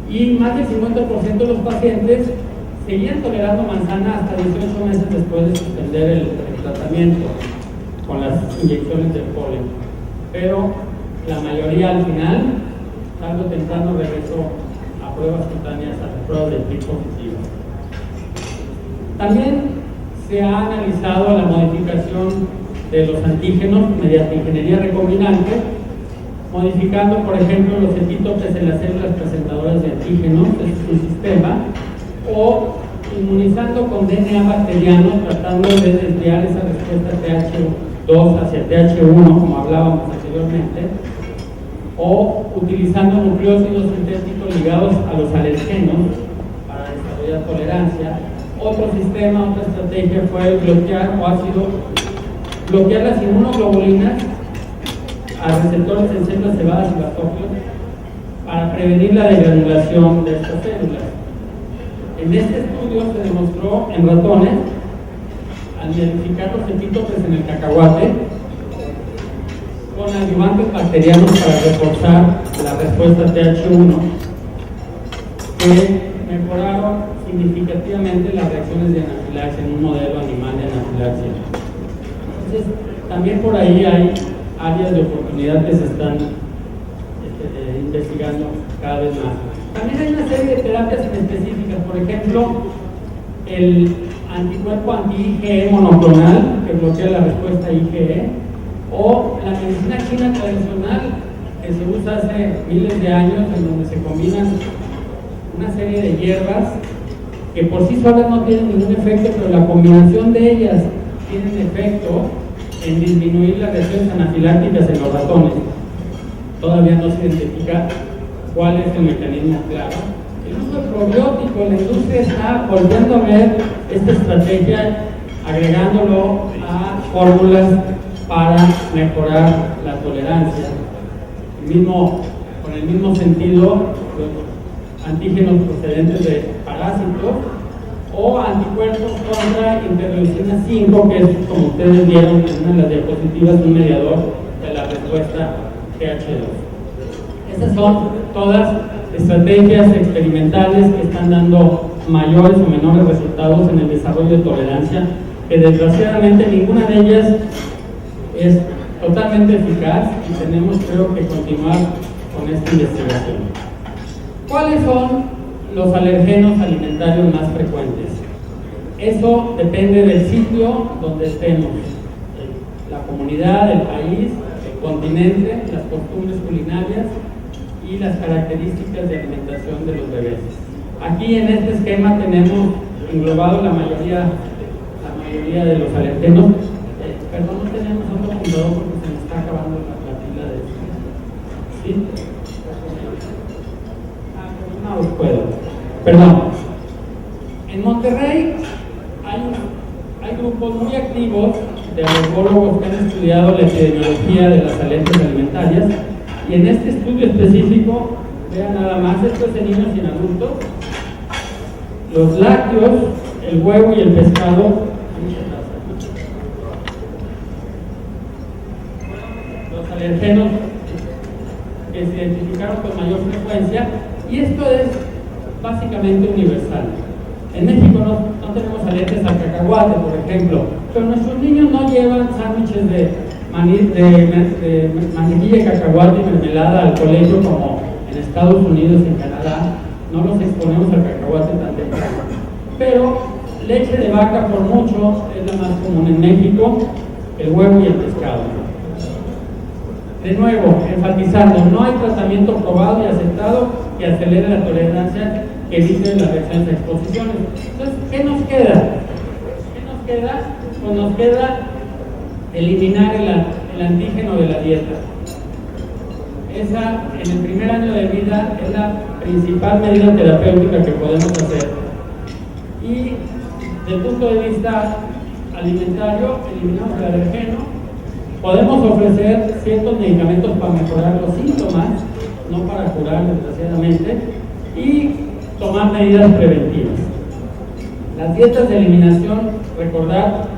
y más del 50% de los pacientes seguían tolerando manzana hasta 18 meses después de suspender el tratamiento con las inyecciones de polen. Pero la mayoría al final, tarde o temprano, regresó a pruebas cutáneas, a las pruebas de PRIC positivas. También se ha analizado la modificación de los antígenos mediante ingeniería recombinante, modificando, por ejemplo, los epítopes en las células presentadoras de antígenos, este es un sistema, o inmunizando con DNA bacteriano, tratando de desviar esa respuesta TH2 hacia TH1, como hablábamos anteriormente, o utilizando nucleósidos sintéticos ligados a los alergenos para desarrollar tolerancia. Otro sistema, otra estrategia fue bloquear las inmunoglobulinas a receptores en células cebadas y basófilos para prevenir la degranulación de estas células. En este estudio se demostró en ratones, al modificar los epítopes en el cacahuate, con ayudantes bacterianos para reforzar la respuesta TH1, que mejoraron significativamente las reacciones de anafilaxia en un modelo animal de anafilaxia. Entonces, también por ahí hay áreas de oportunidad que se están investigando cada vez más. También hay una serie de terapias específicas, por ejemplo, el anticuerpo anti-IgE monoclonal, que bloquea la respuesta IgE, o la medicina china tradicional, que se usa hace miles de años, en donde se combinan una serie de hierbas que por sí solas no tienen ningún efecto, pero la combinación de ellas tienen efecto en disminuir las reacciones anafilácticas en los ratones. Todavía no se identifica cuál es el mecanismo claro. El uso de probiótico, la industria está volviendo a ver esta estrategia, agregándolo a fórmulas para mejorar la tolerancia. Con el mismo sentido, los antígenos procedentes de parásitos o anticuerpos contra interleucina 5, que es, como ustedes vieron en una de las diapositivas, un mediador de la respuesta TH2. Esas son todas estrategias experimentales que están dando mayores o menores resultados en el desarrollo de tolerancia, que desgraciadamente ninguna de ellas es totalmente eficaz y tenemos, creo, que continuar con esta investigación. ¿Cuáles son los alergenos alimentarios más frecuentes? Eso depende del sitio donde estemos, la comunidad, el país, el continente, las costumbres culinarias y las características de alimentación de los bebés. Aquí en este esquema tenemos englobado la mayoría de los alergenos. Perdón, no tenemos otro apuntador porque se nos está acabando la pila de esto. ¿Sí? No os puedo. Perdón. En Monterrey hay grupos muy activos de alergólogos que han estudiado la epidemiología de las alergias alimentarias, y en este estudio específico, vean nada más, esto es en niños y en adultos, los lácteos, el huevo y el pescado, los alergenos que se identificaron con mayor frecuencia, y esto es básicamente universal. En México no tenemos alergias al cacahuate, por ejemplo, pero nuestros niños no llevan sándwiches de mantequilla de cacahuate y mermelada al colegio como en Estados Unidos y en Canadá. No los exponemos al cacahuate tan temprano. Pero leche de vaca por mucho es la más común en México, el huevo y el pescado. De nuevo, enfatizando, no hay tratamiento probado y aceptado que acelere la tolerancia, que evite las reacciones a exposiciones. Entonces, ¿qué nos queda? Pues nos queda eliminar el antígeno de la dieta. Esa, en el primer año de vida, es la principal medida terapéutica que podemos hacer. Y desde el punto de vista alimentario, eliminamos el alergeno. Podemos ofrecer ciertos medicamentos para mejorar los síntomas, no para curar, desgraciadamente, y tomar medidas preventivas. Las dietas de eliminación, recordar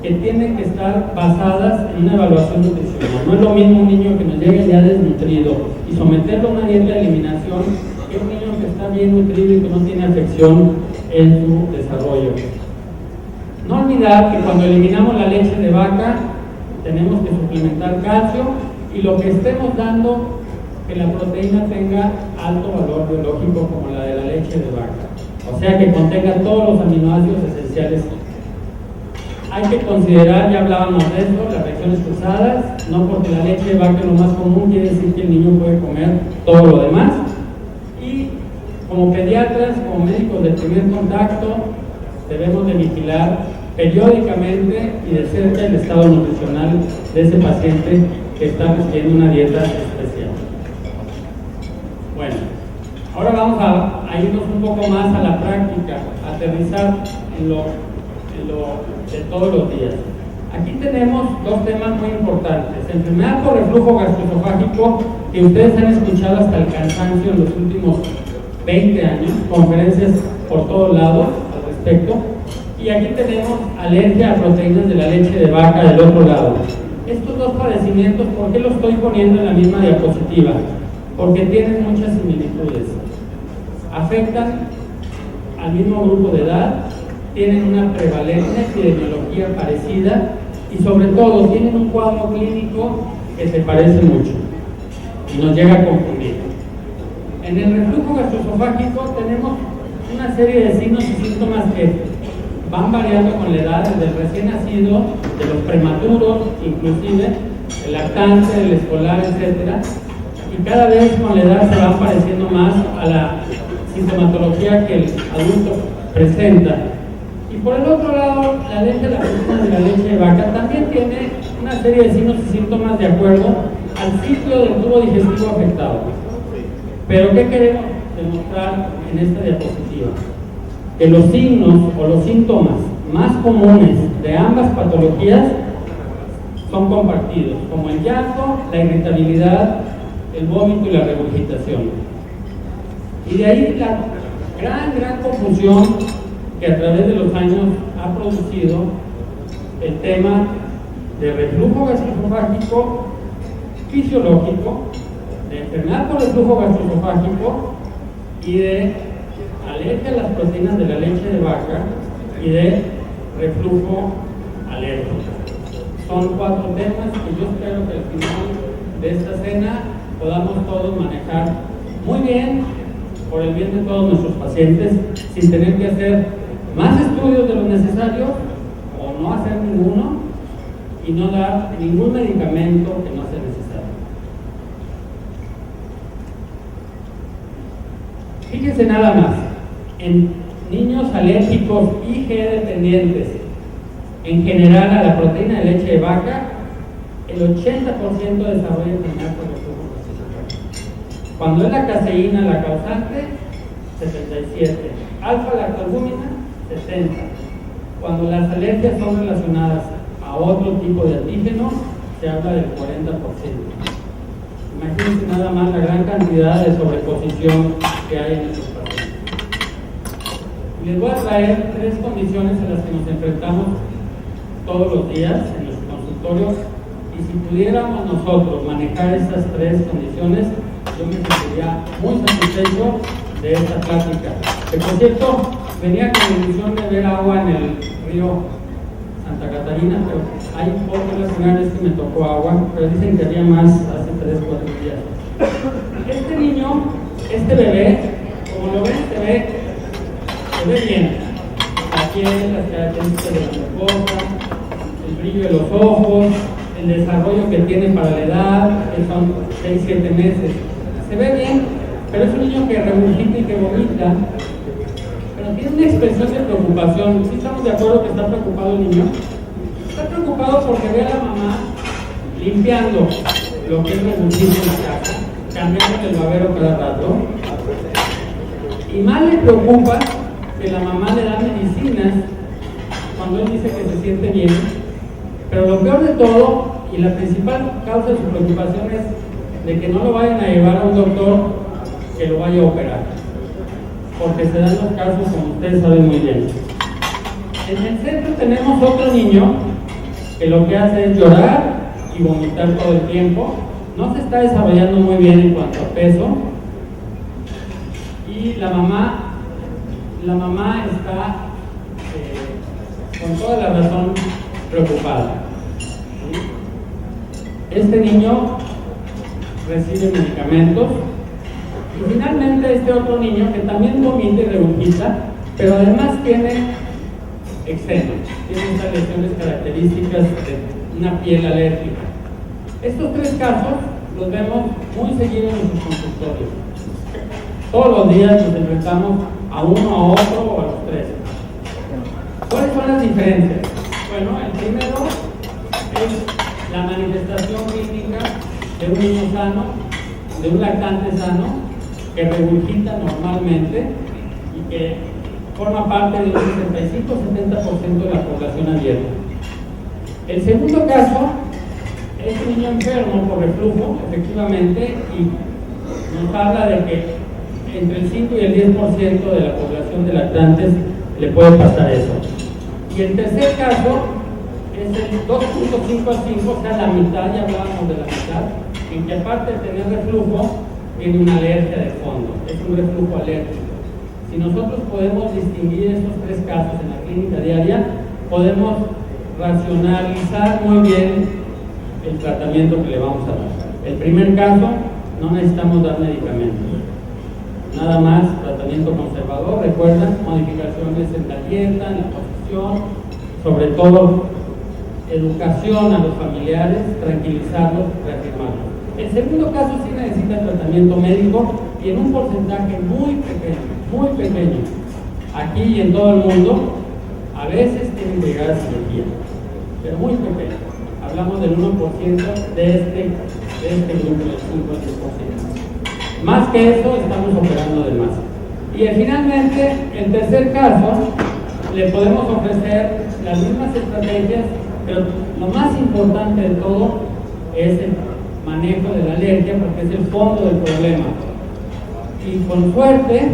que tienen que estar basadas en una evaluación nutricional. No es lo mismo un niño que nos llegue ya desnutrido y someterlo a una dieta de eliminación que un niño que está bien nutrido y que no tiene afección en su desarrollo. No olvidar que cuando eliminamos la leche de vaca tenemos que suplementar calcio, y lo que estemos dando, que la proteína tenga alto valor biológico como la de la leche de vaca. o sea que contenga todos los aminoácidos esenciales. Hay que considerar, ya hablábamos de esto, las reacciones cruzadas, no porque la leche de vaca es lo más común, quiere decir que el niño puede comer todo lo demás. Y como pediatras, como médicos de primer contacto, debemos de vigilar periódicamente y de cerca el estado nutricional de ese paciente que está recibiendo una dieta especial. Bueno, ahora vamos a irnos un poco más a la práctica, a aterrizar en lo de todos los días. Aquí tenemos dos temas muy importantes: enfermedad por reflujo gastroesofágico, que ustedes han escuchado hasta el cansancio en los últimos 20 años, conferencias por todos lados al respecto. Y aquí tenemos alergia a proteínas de la leche de vaca del otro lado. Estos dos padecimientos, ¿por qué los estoy poniendo en la misma diapositiva? Porque tienen muchas similitudes. Afectan al mismo grupo de edad, tienen una prevalencia, epidemiología parecida y sobre todo tienen un cuadro clínico que se parece mucho y nos llega a confundir. En el reflujo gastroesofágico tenemos una serie de signos y síntomas que van variando con la edad, desde el recién nacido, de los prematuros, inclusive el lactante, el escolar, etc. Y cada vez con la edad se van pareciendo más a la sintomatología que el adulto presenta. Y por el otro lado, la alergia a la proteína de la leche de vaca también tiene una serie de signos y síntomas de acuerdo al ciclo del tubo digestivo afectado. Pero ¿qué queremos demostrar en esta diapositiva? Que los signos o los síntomas más comunes de ambas patologías son compartidos, como el llanto, la irritabilidad, el vómito y la regurgitación. Y de ahí la gran confusión que a través de los años ha producido el tema de reflujo gastroesofágico fisiológico, de enfermedad por reflujo gastroesofágico y de alergia a las proteínas de la leche de vaca y de reflujo alérgico. Son 4 temas que yo espero que al final de esta cena podamos todos manejar muy bien, por el bien de todos nuestros pacientes, sin tener que hacer más estudios de lo necesario o no hacer ninguno y no dar ningún medicamento que no sea necesario. Fíjense nada más, en niños alérgicos y G dependientes, en general a la proteína de leche de vaca, el 80% desarrolla enfermedad por reflujo gastroesofágico. Cuando es la caseína la causante, 77. Alfa-lactalbúmina, 70. Cuando las alergias son relacionadas a otro tipo de antígeno, se habla del 40%. Imagínense nada más la gran cantidad de sobreposición que hay en estos pacientes. Les voy a traer 3 condiciones a las que nos enfrentamos todos los días en nuestro consultorio, y si pudiéramos nosotros manejar esas 3 condiciones, yo me sentiría muy satisfecho de esta plática. Que por cierto, venía con la ilusión de ver agua en el río Santa Catarina, pero hay otras lugares que me tocó agua, pero dicen que había más hace 3 o 4 días. Este niño, este bebé, como lo ven, se ve bien. La piel, las características de la mucosa, el brillo de los ojos, el desarrollo que tiene para la edad, que son 6-7 meses. Se ve bien, pero es un niño que regurgita y que vomita, pero tiene una expresión de preocupación. ¿Sí estamos de acuerdo que está preocupado el niño? Está preocupado porque ve a la mamá limpiando lo que es regurgito en la casa, cambiando el babero cada rato, y más le preocupa que la mamá le da medicinas cuando él dice que se siente bien. Pero lo peor de todo, y la principal causa de su preocupación, es de que no lo vayan a llevar a un doctor que lo vaya a operar, porque se dan los casos como ustedes saben muy bien. En el centro tenemos otro niño que lo que hace es llorar y vomitar todo el tiempo. No se está desarrollando muy bien en cuanto a peso, y la mamá está con toda la razón preocupada. Este niño recibe medicamentos, y finalmente este otro niño que también vomita y regurgita, pero además tiene eczema, tiene estas lesiones características de una piel alérgica. Estos tres casos los vemos muy seguidos en nuestros consultorios. Todos los días nos enfrentamos a uno, a otro o a los tres. ¿Cuáles son las diferencias? Bueno, el primero es la manifestación clínica de un niño sano, de un lactante sano, que regurgita normalmente y que forma parte de un 65-70% de la población abierta. El segundo caso es un niño enfermo por reflujo, efectivamente, y nos habla de que entre el 5 y el 10% de la población de lactantes le puede pasar eso. Y el tercer caso es el 2.5 a 5, o sea, la mitad, ya hablábamos de la mitad, en que aparte de tener reflujo, tiene una alergia de fondo, es un reflujo alérgico. Si nosotros podemos distinguir estos tres casos en la clínica diaria, podemos racionalizar muy bien el tratamiento que le vamos a dar. El primer caso, no necesitamos dar medicamentos. Nada más tratamiento conservador, recuerdan, modificaciones en la dieta, en la posición, sobre todo educación a los familiares, tranquilizarlos, reafirmarlos. El segundo caso sí necesita tratamiento médico y en un porcentaje muy pequeño, aquí y en todo el mundo, a veces tienen que llegar a cirugía, pero muy pequeño. Hablamos del 1% de este grupo, del 5 al 10%. Más que eso, estamos operando de más. Y finalmente, el tercer caso, le podemos ofrecer las mismas estrategias, pero lo más importante de todo es el manejo de la alergia, porque es el fondo del problema. Y con suerte,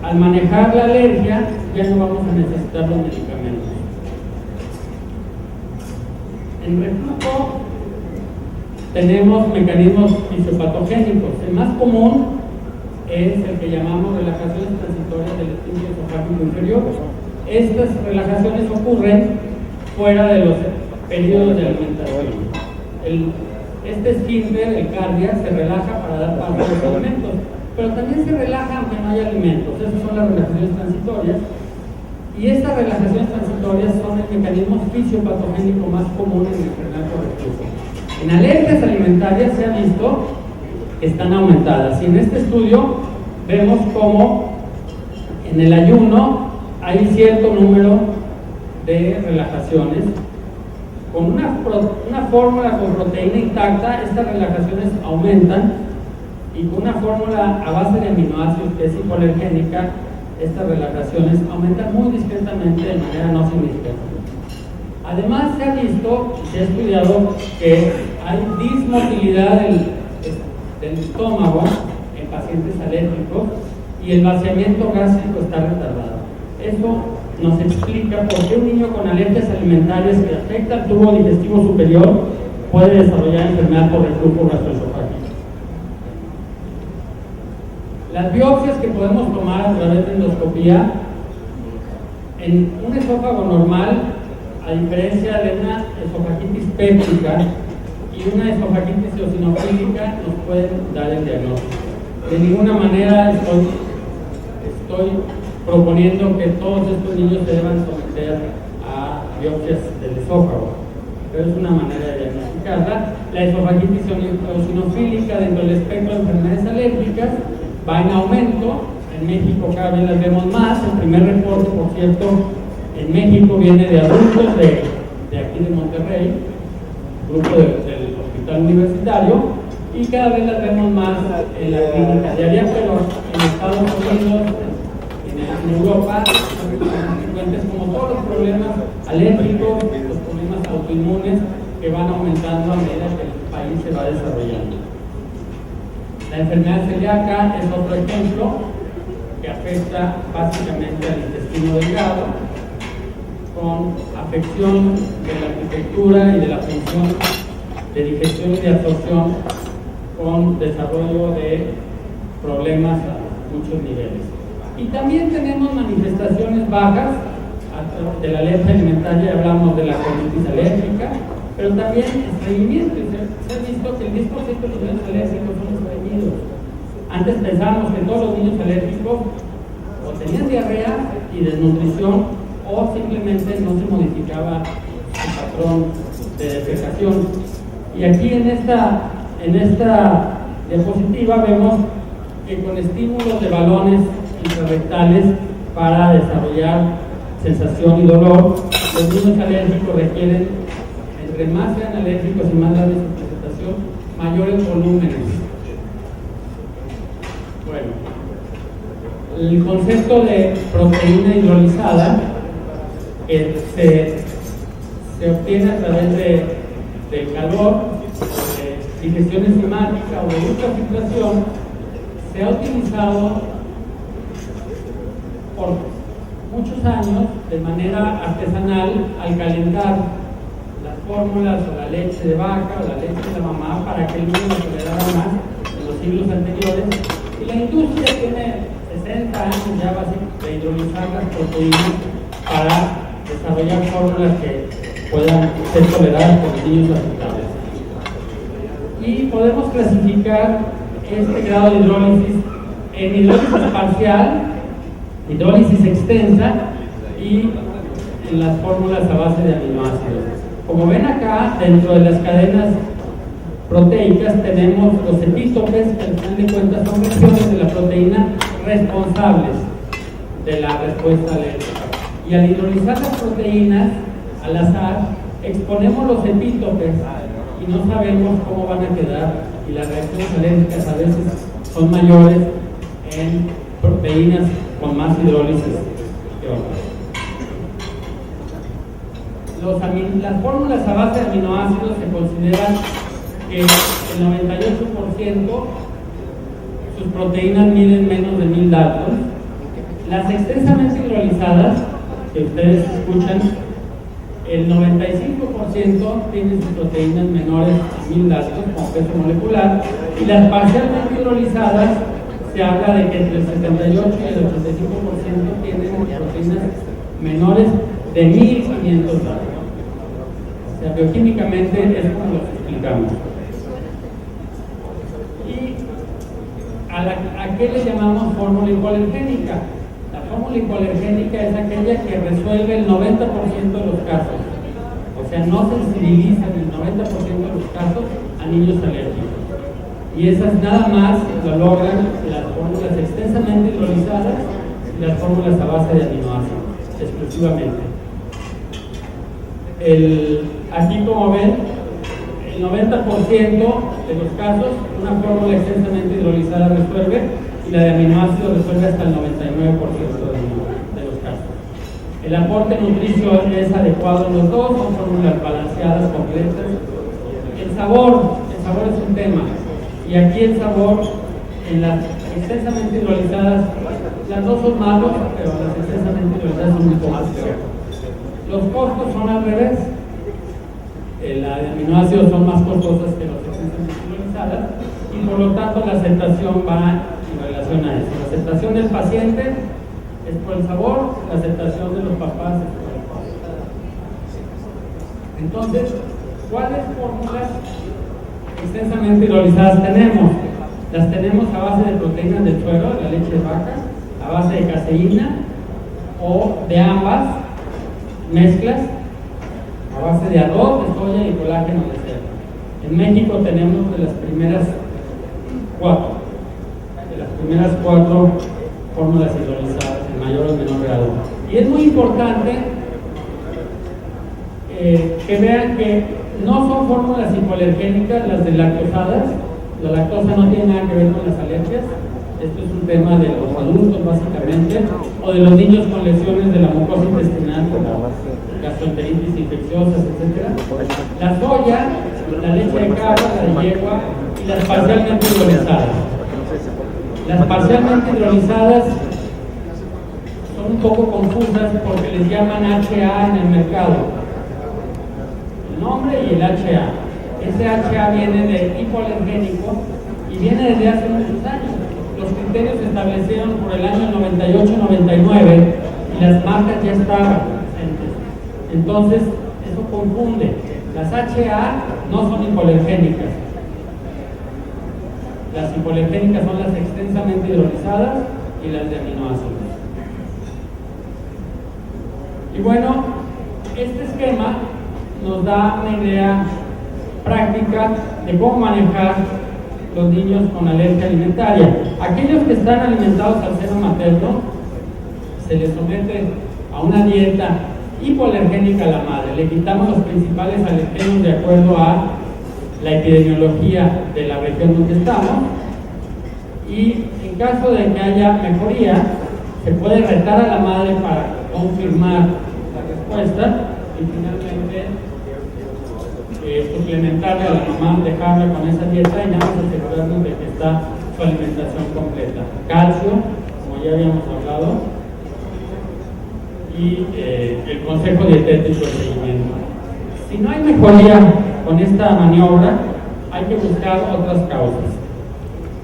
al manejar la alergia, ya no vamos a necesitar los medicamentos. En reflujo tenemos mecanismos fisiopatogénicos. El más común es el que llamamos relajaciones transitorias del esfínter esofágico inferior. Estas relajaciones ocurren fuera de los periodos de alimentación. Este esfínter, el cardia, se relaja para dar paso a los alimentos, pero también se relaja aunque no haya alimentos. Esas son las relajaciones transitorias. Y estas relajaciones transitorias son el mecanismo fisiopatogénico más común en la enfermedad por reflujo. En alergias alimentarias se ha visto que están aumentadas. Y en este estudio vemos cómo en el ayuno hay cierto número de relajaciones. Con una fórmula con proteína intacta, estas relajaciones aumentan, y con una fórmula a base de aminoácidos que es hipoalergénica, estas relajaciones aumentan muy discretamente de manera no significativa. Además, se ha visto, se ha estudiado que hay dismotilidad del estómago en pacientes alérgicos y el vaciamiento gástrico está retardado. Eso nos explica por qué un niño con alergias alimentarias que afecta al tubo digestivo superior puede desarrollar enfermedad por reflujo gastroesofágico. Las biopsias que podemos tomar a través de endoscopía en un esófago normal, a diferencia de una esofagitis péptica y una esofagitis eosinofílica, nos pueden dar el diagnóstico. De ninguna manera estoy proponiendo que todos estos niños se deban someter a biopsias del esófago, pero es una manera de diagnosticarla. La esofagitis eosinofílica dentro del espectro de enfermedades alérgicas va en aumento. En México cada vez las vemos más. El primer reporte, por cierto, en México viene de adultos de aquí de Monterrey, grupo del hospital universitario, y cada vez las vemos más en la clínica diaria, pero en Estados Unidos, en Europa, son frecuentes como todos los problemas alérgicos, los problemas autoinmunes que van aumentando a medida que el país se va desarrollando. La enfermedad celíaca es otro ejemplo que afecta básicamente al intestino delgado, con afección de la arquitectura y de la función de digestión y de absorción, con desarrollo de problemas a muchos niveles. Y también tenemos manifestaciones bajas de la alergia alimentaria. Hablamos de la colitis alérgica, pero también estreñimiento. Se ha visto que el 10% de los niños alérgicos son estreñidos. Antes pensábamos que todos los niños alérgicos o o tenían diarrea y desnutrición o simplemente no se modificaba su patrón de defecación. Y aquí en esta diapositiva vemos que con estímulos de balones intrarrectales para desarrollar sensación y dolor, los niños alérgicos requieren, entre más sean alérgicos y más grande su presentación, mayores volúmenes. Bueno, el concepto de proteína hidrolizada se obtiene a través del calor, de digestión enzimática o de ultrafiltración, se ha utilizado por muchos años de manera artesanal al calentar las fórmulas o la leche de vaca o la leche de la mamá para que el niño lo tolerara más en los siglos anteriores. Y la industria tiene 60 años ya de hidrolizar las proteínas para desarrollar fórmulas que puedan ser toleradas por los niños afectados. Y podemos clasificar este grado de hidrólisis en hidrólisis parcial, hidrólisis extensa y en las fórmulas a base de aminoácidos. Como ven acá, dentro de las cadenas proteicas tenemos los epítopes, que al final de cuentas son regiones de la proteína responsables de la respuesta alérgica. Y al hidrolizar las proteínas al azar, exponemos los epítopes y no sabemos cómo van a quedar, y las reacciones alérgicas a veces son mayores en proteínas con más hidrólisis que otras. Las fórmulas a base de aminoácidos se consideran que el 98% sus proteínas miden menos de 1000 daltons. Las extensamente hidrolizadas, que ustedes escuchan, el 95% tienen sus proteínas menores a 1000 daltons como peso molecular, y las parcialmente hidrolizadas se habla de que entre el 78 y el 85% tienen proteínas menores de 1500 daltons. O sea, bioquímicamente es como lo explicamos. ¿Y a qué le llamamos fórmula hipoalergénica? La fórmula hipoalergénica es aquella que resuelve el 90% de los casos. O sea, no sensibiliza en el 90% de los casos a niños alérgicos. Y esas nada más lo logran las fórmulas extensamente hidrolizadas y las fórmulas a base de aminoácidos, exclusivamente. Aquí, como ven, el 90% de los casos una fórmula extensamente hidrolizada resuelve, y la de aminoácidos resuelve hasta el 99% de los casos. El aporte nutricio es adecuado en los dos, son fórmulas balanceadas, completas. El sabor es un tema, y aquí el sabor en las extensamente hidrolizadas, las dos son malos, pero las extensamente hidrolizadas son un poco más peor. Los costos son al revés. Las de aminoácidos son más costosas que las extensamente hidrolizadas, y por lo tanto la aceptación va en relación a eso. La aceptación del paciente es por el sabor, la aceptación de los papás es por el costo. Entonces, ¿cuáles fórmulas extensamente hidrolizadas tenemos? Las tenemos a base de proteínas del suero, de la leche de vaca, a base de caseína o de ambas mezclas, a base de arroz, de soya y colágeno de cerdo. En México tenemos de las primeras cuatro fórmulas hidrolizadas en mayor o menor grado. Y es muy importante que vean que no son fórmulas hipoalergénicas las de lactosadas. La lactosa no tiene nada que ver con las alergias. Esto es un tema de los adultos básicamente, o de los niños con lesiones de la mucosa intestinal como gastroenteritis infecciosas, etc. La soya, la leche de cabra, la de yegua y las parcialmente hidrolizadas. Las parcialmente hidrolizadas son un poco confusas porque les llaman HA en el mercado. El nombre y el HA. Ese HA viene de hipoalergénico y viene desde hace muchos años. Los criterios se establecieron por el año 98-99 y las marcas ya estaban presentes. Entonces, eso confunde. Las HA no son hipoalergénicas. Las hipoalergénicas son las extensamente hidrolizadas y las de aminoácidos. Y bueno, este esquema nos da una idea práctica de cómo manejar los niños con alergia alimentaria. Aquellos que están alimentados al seno materno, se les somete a una dieta hipoalergénica a la madre. Le quitamos los principales alergenos de acuerdo a la epidemiología de la región donde estamos, y en caso de que haya mejoría, se puede retar a la madre para confirmar la respuesta y finalmente suplementarle a la mamá, dejarla con esa dieta y nada más asegurarnos de que está su alimentación completa. Calcio, como ya habíamos hablado, y el consejo dietético de seguimiento. Si no hay mejoría con esta maniobra, hay que buscar otras causas.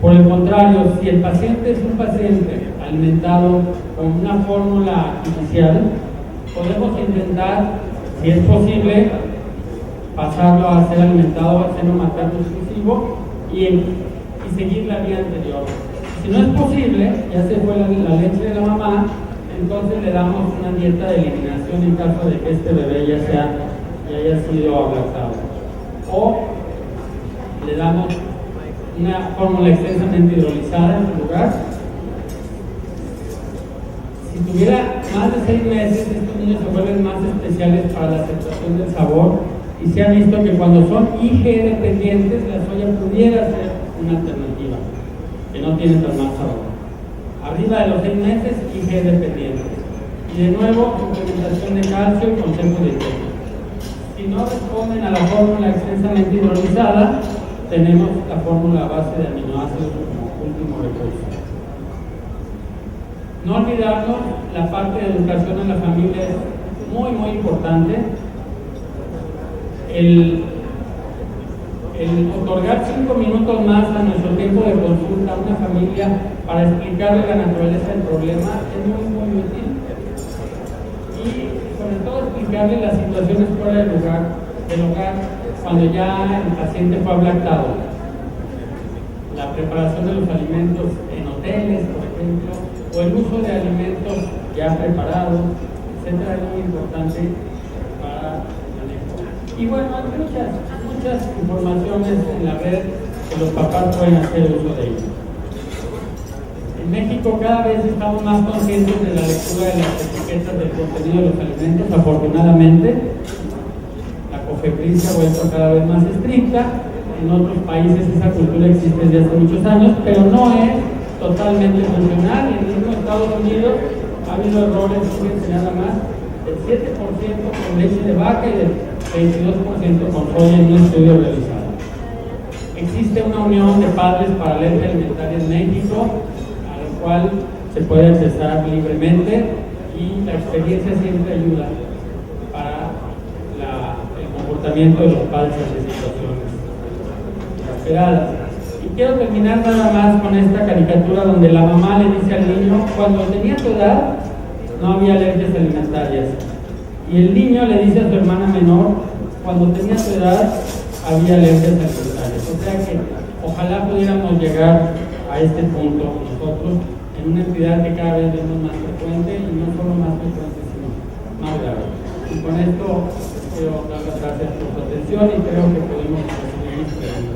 Por el contrario, si el paciente es un paciente alimentado con una fórmula artificial, podemos intentar, si es posible, pasarlo a ser alimentado al seno materno exclusivo y seguir la vía anterior. Si no es posible, ya se fue la leche de la mamá, entonces le damos una dieta de eliminación en caso de que este bebé ya haya sido ablactado. O le damos una fórmula extensamente hidrolizada en su lugar. Si tuviera más de 6 meses, estos niños se vuelven más especiales para la aceptación del sabor, y se ha visto que cuando son IgE dependientes, la soya pudiera ser una alternativa, que no tiene tan mal sabor. Arriba de los 6 meses, IgE dependientes. Y de nuevo, suplementación de calcio y consejo dietético. Si no responden a la fórmula extensamente hidrolizada, tenemos la fórmula a base de aminoácidos como último recurso. No olvidarnos, la parte de educación en la familia es muy, muy importante. El otorgar 5 minutos más a nuestro tiempo de consulta a una familia para explicarle la naturaleza del problema es muy, muy útil. Y sobre todo explicarle las situaciones fuera del hogar cuando ya el paciente fue ablactado. La preparación de los alimentos en hoteles, por ejemplo, o el uso de alimentos ya preparados, etcétera, es muy importante para el manejo. Y bueno, hay muchas informaciones en la red que los papás pueden hacer uso de ellas. En México cada vez estamos más conscientes de la lectura de las etiquetas del contenido de los alimentos, afortunadamente. La COFEPRIS se ha vuelto cada vez más estricta. En otros países esa cultura existe desde hace muchos años, pero no es totalmente funcional. En el mismo Estados Unidos ha habido errores, fíjense nada más, del 7% con leche de vaca y del 22% con soya en un estudio realizado. Existe una unión de padres para alergia alimentaria en México, a la cual se puede accesar libremente, y la experiencia siempre ayuda para el comportamiento de los padres en situaciones esperadas. Y quiero terminar nada más con esta caricatura donde la mamá le dice al niño: cuando tenía tu edad no había alergias alimentarias. Y el niño le dice a su hermana menor: cuando tenía tu edad había alergias alimentarias. O sea que ojalá pudiéramos llegar a este punto nosotros en una entidad que cada vez vemos más frecuente, y no solo más frecuente, sino más grave. Y con esto quiero dar las gracias por su atención y creo que podemos seguir.